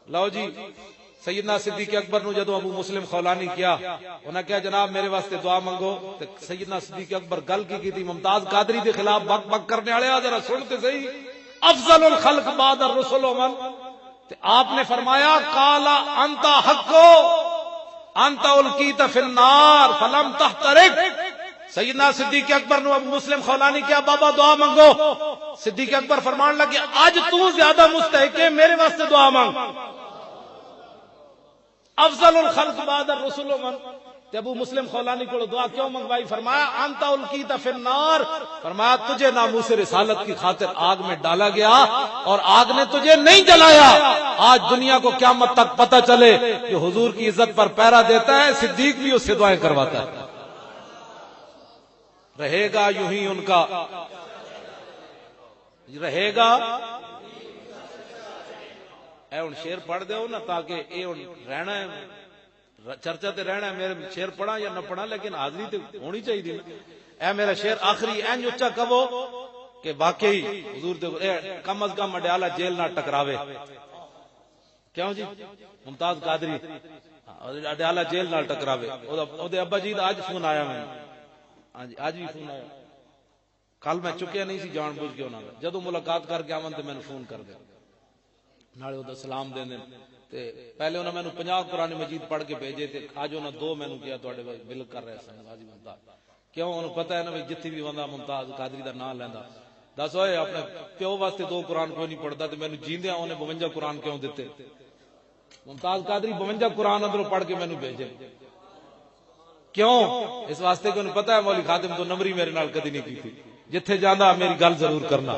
لو جی سیدنا صدیق اکبر نو جدو ابو مسلم خولانی کیا, انہاں کہا جناب میرے واسطے دعا منگو. تے سیدنا صدیق اکبر گل کی تھی ممتاز قادری دے خلاف بک بک کرنے والے, ذرا سنتے صحیح. افضل الخلق بعد الرسل من, تے آپ نے فرمایا قال انت حق انت القیت فی النار فلم تحترق. سیدنا صدیق اکبر نو ابو مسلم خولانی کیا بابا دعا منگو. صدیق اکبر فرمان لگے آج تو زیادہ مستحق ہے, میرے واسطے دعا مانگ. افضل الخلق بعد الرسل من, ابو مسلم خولانی کو دعا کیوں منگوائی؟ فرمایا انت القیت فی النار, فرمایا تجھے ناموس رسالت کی خاطر آگ میں ڈالا گیا اور آگ نے تجھے نہیں جلایا. آج دنیا کو قیامت تک پتہ چلے کہ حضور کی عزت پر پہرا دیتا ہے, صدیق بھی اس سے دعائیں کرواتا ہے. رہے گا یوں ہی ان کا, رہے گا. اے ان شیر پڑھ دے ہو نا تاکہ اے ان رہنا ہے, چرچا تے رہنا ہے. میرے شیر پڑھا یا نہ پڑھا لیکن حاضری تے ہونی چاہیے. اے میرا شیر آخری این اچا کہو کہ واقعی حضور دے کم از کم اڈیالہ جیل نہ ٹکراوے. کیوں جی ممتاز قادری اڈیالہ جیل نہ ٹکراوے. او دے ابا جی دا آج فون آیا میں, ہاں جی آج بھی فون آیا. کل میں چکیا نہیں سی جان بوجھ کے انہاں دا, جدوں ملاقات کر کے آون تے میں نے فون کر دیا نالے دا سلام دین دین. تے پہلے انہاں مینوں 50 قرآن مجید پڑھ کے بھیجے تے اج انہاں 2 مینوں کیا تواڈے بل کر رہے سن غازی ممتاز. کیوں انہوں پتہ ہے نا بھئی جتھے بھی بندہ ممتاز قادری دا نام لیندا دس ہوئے اپنے پیو واسطے 2 قرآن کوئی نہیں پڑھدا تے مینوں جیندیاں انہیں 52 قرآن کیوں دیتے؟ ممتاز قادری 52 قرآن اندروں پڑھ کے مینوں بھیجے. کیوں؟ اس واسطے کہ انہوں پتہ ہے مولی خاتم تو نمری میرے نال کدی نہیں کی تھی. جتھے جانا میری گل ضرور کرنا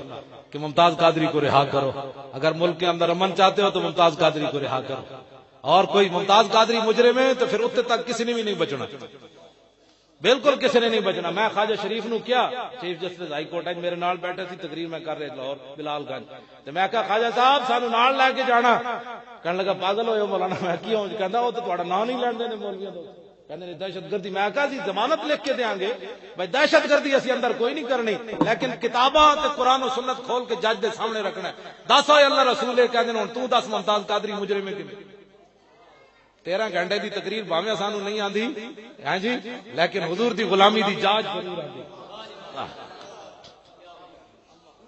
کہ ممتاز قادری کو رہا کرو، اگر ملک کے اندر امن چاہتے ہو تو ممتاز قادری کو رہا کرو، اور کوئی ممتاز قادری مجرم ہے تو پھر اتنے تک کسی نے بھی نہیں بچنا، بالکل کسی نے نہیں بچنا۔ میں خواجہ شریف نو کیا، چیف جسٹس ہائی کورٹ میرے نال بیٹھے سی، تقریر میں کر رہے لاہور بلال گنج، تو میں کہا خواجہ صاحب سانو نال لے کے جانا، کہنے لگا پاگل ہوئے ہو مولانا، میں کیوں؟ کہندا وہ تو تہاڈا نام نہیں لین دے مولویاں تو، کہندے نے دہشت گردی۔ میں کہا جی ضمانت لکھ کے دیاں گے بھائی دہشت گردی اسی اندر کوئی نہیں کرنی، لیکن کتاباں تے قرآن و سنت کھول کے جج دے سامنے رکھنا ہے۔ دس ہوئے اللہ رسول کہندے نے ہن تو دس ممتاز قادری مجرم ہے کہ 13 گھنٹے دی تقریر بھاویں سانو نہیں آندی ہاں جی، لیکن حضور دی غلامی دی جاج ضرور آندی۔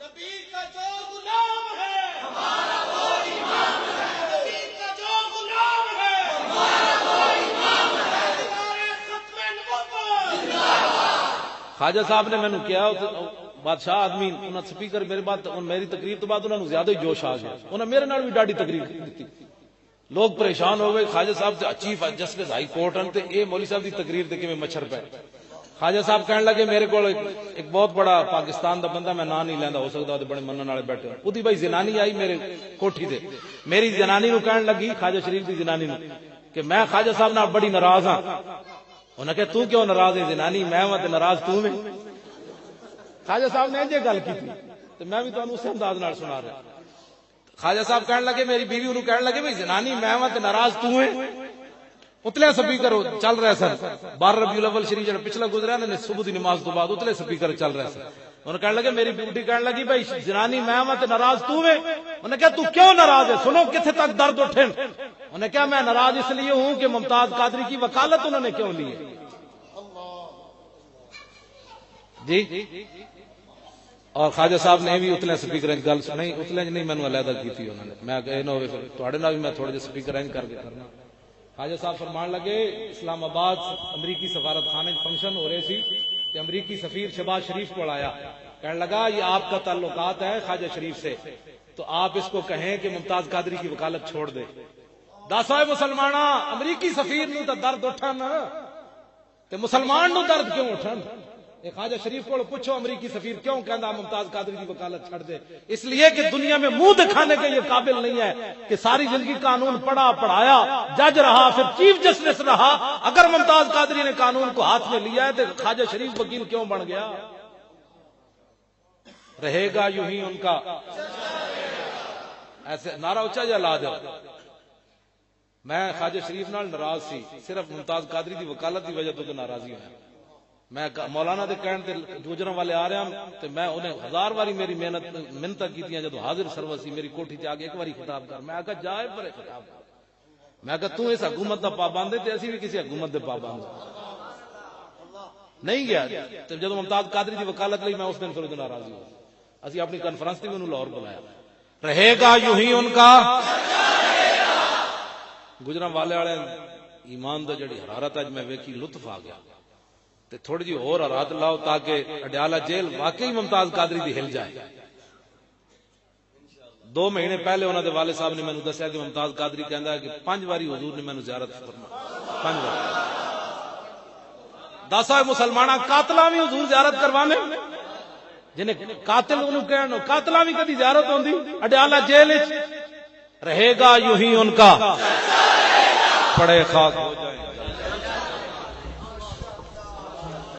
نبی کا جو غلام ہے ہمارا وہ امام ہے، نبی کا جو غلام ہے ہمارا وہ امام ہے، ہمارے ختم نبوت زندہ باد۔ خواجہ صاحب نے مینوں کیا بادشاہ آدمی، انہاں سپیکر میرے بعد میری تقریر تو بعد انہاں نوں زیادہ ہی جوش آ گیا، انہاں میرے نال بھی ڈاڈی تقریر دتی، لوگ پریشان ہو گئے، خواجہ صاحب چیف جسٹس ہائی کورٹ ہیں تے اے مولوی صاحب دی تقریر تے کیویں مچھر پے۔ خواجہ صاحب کہنے لگے میرے کو ایک بہت بڑا پاکستان دا بندہ، میں نام نہیں لیندا، ہو سکدا تے بڑے منن والے بیٹھے اودی بھائی زنانی آئی میرے کوٹھی تے، میری زنانی نو کہن لگی، خواجہ شریف دی زنانی نو، کہ میں خواجہ صاحب نال بڑی ناراض ہاں۔ انہاں کہا تو کیوں ناراض ہے؟ زنانی میں ہاں تے ناراض تو میں۔ خواجہ صاحب نے یہ گل کی تے میں بھی تانوں اس انداز نال سنا رہا۔ خواجہ صاحب کہنے لگے، میری بیوی انہوں کہنے لگے بھئی زنانی میں ہاں تے ناراض تو ہے۔ اتلے سپیکر چل رہے سن، 12 ربیع الاول شریف جڑا پچھلا گزرا نے صبح دی نماز تو بعد اتلے سپیکر چل رہے سن۔ انہوں کہنے لگے، میری بیوٹی کہنے لگی بھئی زنانی میں ہاں تے ناراض تو ہے۔ انہوں نے کہا تو کیوں ناراض ہے؟ سنو کتنے تک درد اٹھے۔ انہوں نے کہا میں ناراض اس لیے ہوں کہ ممتاز قادری کی وکالت انہوں نے کیوں لی ہے جی۔ اور خواجہ صاحب نے بھی اتنے سپیکر گل نہیں، اتنے نہیں مینوں علیحدہ کی تھی انہوں نے، میں کہ نہ ہوئے تھوڑے نال بھی میں تھوڑے جے سپیکر کر کے کرنا۔ خواجہ صاحب فرمان لگے، اسلام آباد امریکی سفارت خانے فنکشن ہو رہے سی کہ امریکی سفیر شہباز شریف کو آیا، کہنے لگا یہ آپ کا تعلقات ہے خواجہ شریف سے، تو آپ اس کو کہیں کہ ممتاز قادری کی وکالت چھوڑ دے۔ دس ہوئے مسلماناں، امریکی سفیر نو تے درد اٹھن تے مسلمان نو درد کیوں اٹھن؟ خواجہ شریف کو پوچھو امریکی سفیر کیوں کہندا ممتاز قادری کی وکالت چھڑ دے؟ اس لیے کہ دنیا میں منہ دکھانے کے یہ قابل نہیں ہے کہ ساری زندگی قانون پڑھا پڑھایا، جج رہا، پھر چیف جسٹس رہا، اگر ممتاز قادری نے قانون کو ہاتھ میں لیا ہے تو خواجہ شریف وکیل کیوں بن گیا؟ رہے گا یوں ہی ان کا، ایسے نعرہ اونچا جا لا دو۔ میں خواجہ شریف نال ناراض سی، صرف ممتاز قادری دی وکالت دی وجہ تو ناراضی ہے۔ میں مولانا دے کہن تے گوجراں والے آ رہے ہیں تے میں انہیں 1000 باری میری محنت کیتیاں، جدو حاضر سروسی میری کوٹھی تے آ کے ایک باری خطاب کر، میں کہا جائے پر خطاب کر، میں کہا تو اس حکومت دا پابند ہے تے اسی بھی کسی حکومت دے پابند نہیں گیا۔ تے جدو ممتاز قادری دی وکالت لئی میں اس دن پھر ناراضی ہوں، اسی اپنی کانفرنس تے انہوں لاہور بلایا۔ رہے گا یوں ہی ان کا، گجراں والے والے ایمان دا جڑی حرارت اج میں ویکھی، لطف آ گیا۔ تے تھوڑی جی اور رات لاؤ تاکہ اڈیالہ جیل واقعی ممتاز قادری دی ہل جائے۔ 2 مہینے پہلے انہوں دے والد صاحب نے مینوں دسیا کہ ممتاز قادری کہندا ہے کہ 5 باری حضور نے مینوں زیارت فرمائی، 5 بار۔ 10 مسلماناں قاتلاں بھی حضور زیارت کروانے، جنہیں قاتل انہوں کہن قاتلاں بھی کدی زیارت ہوندی اڈیالہ جیل وچ۔ رہے گا یوں ہی ان کا، پڑے خاک ہو جائیں۔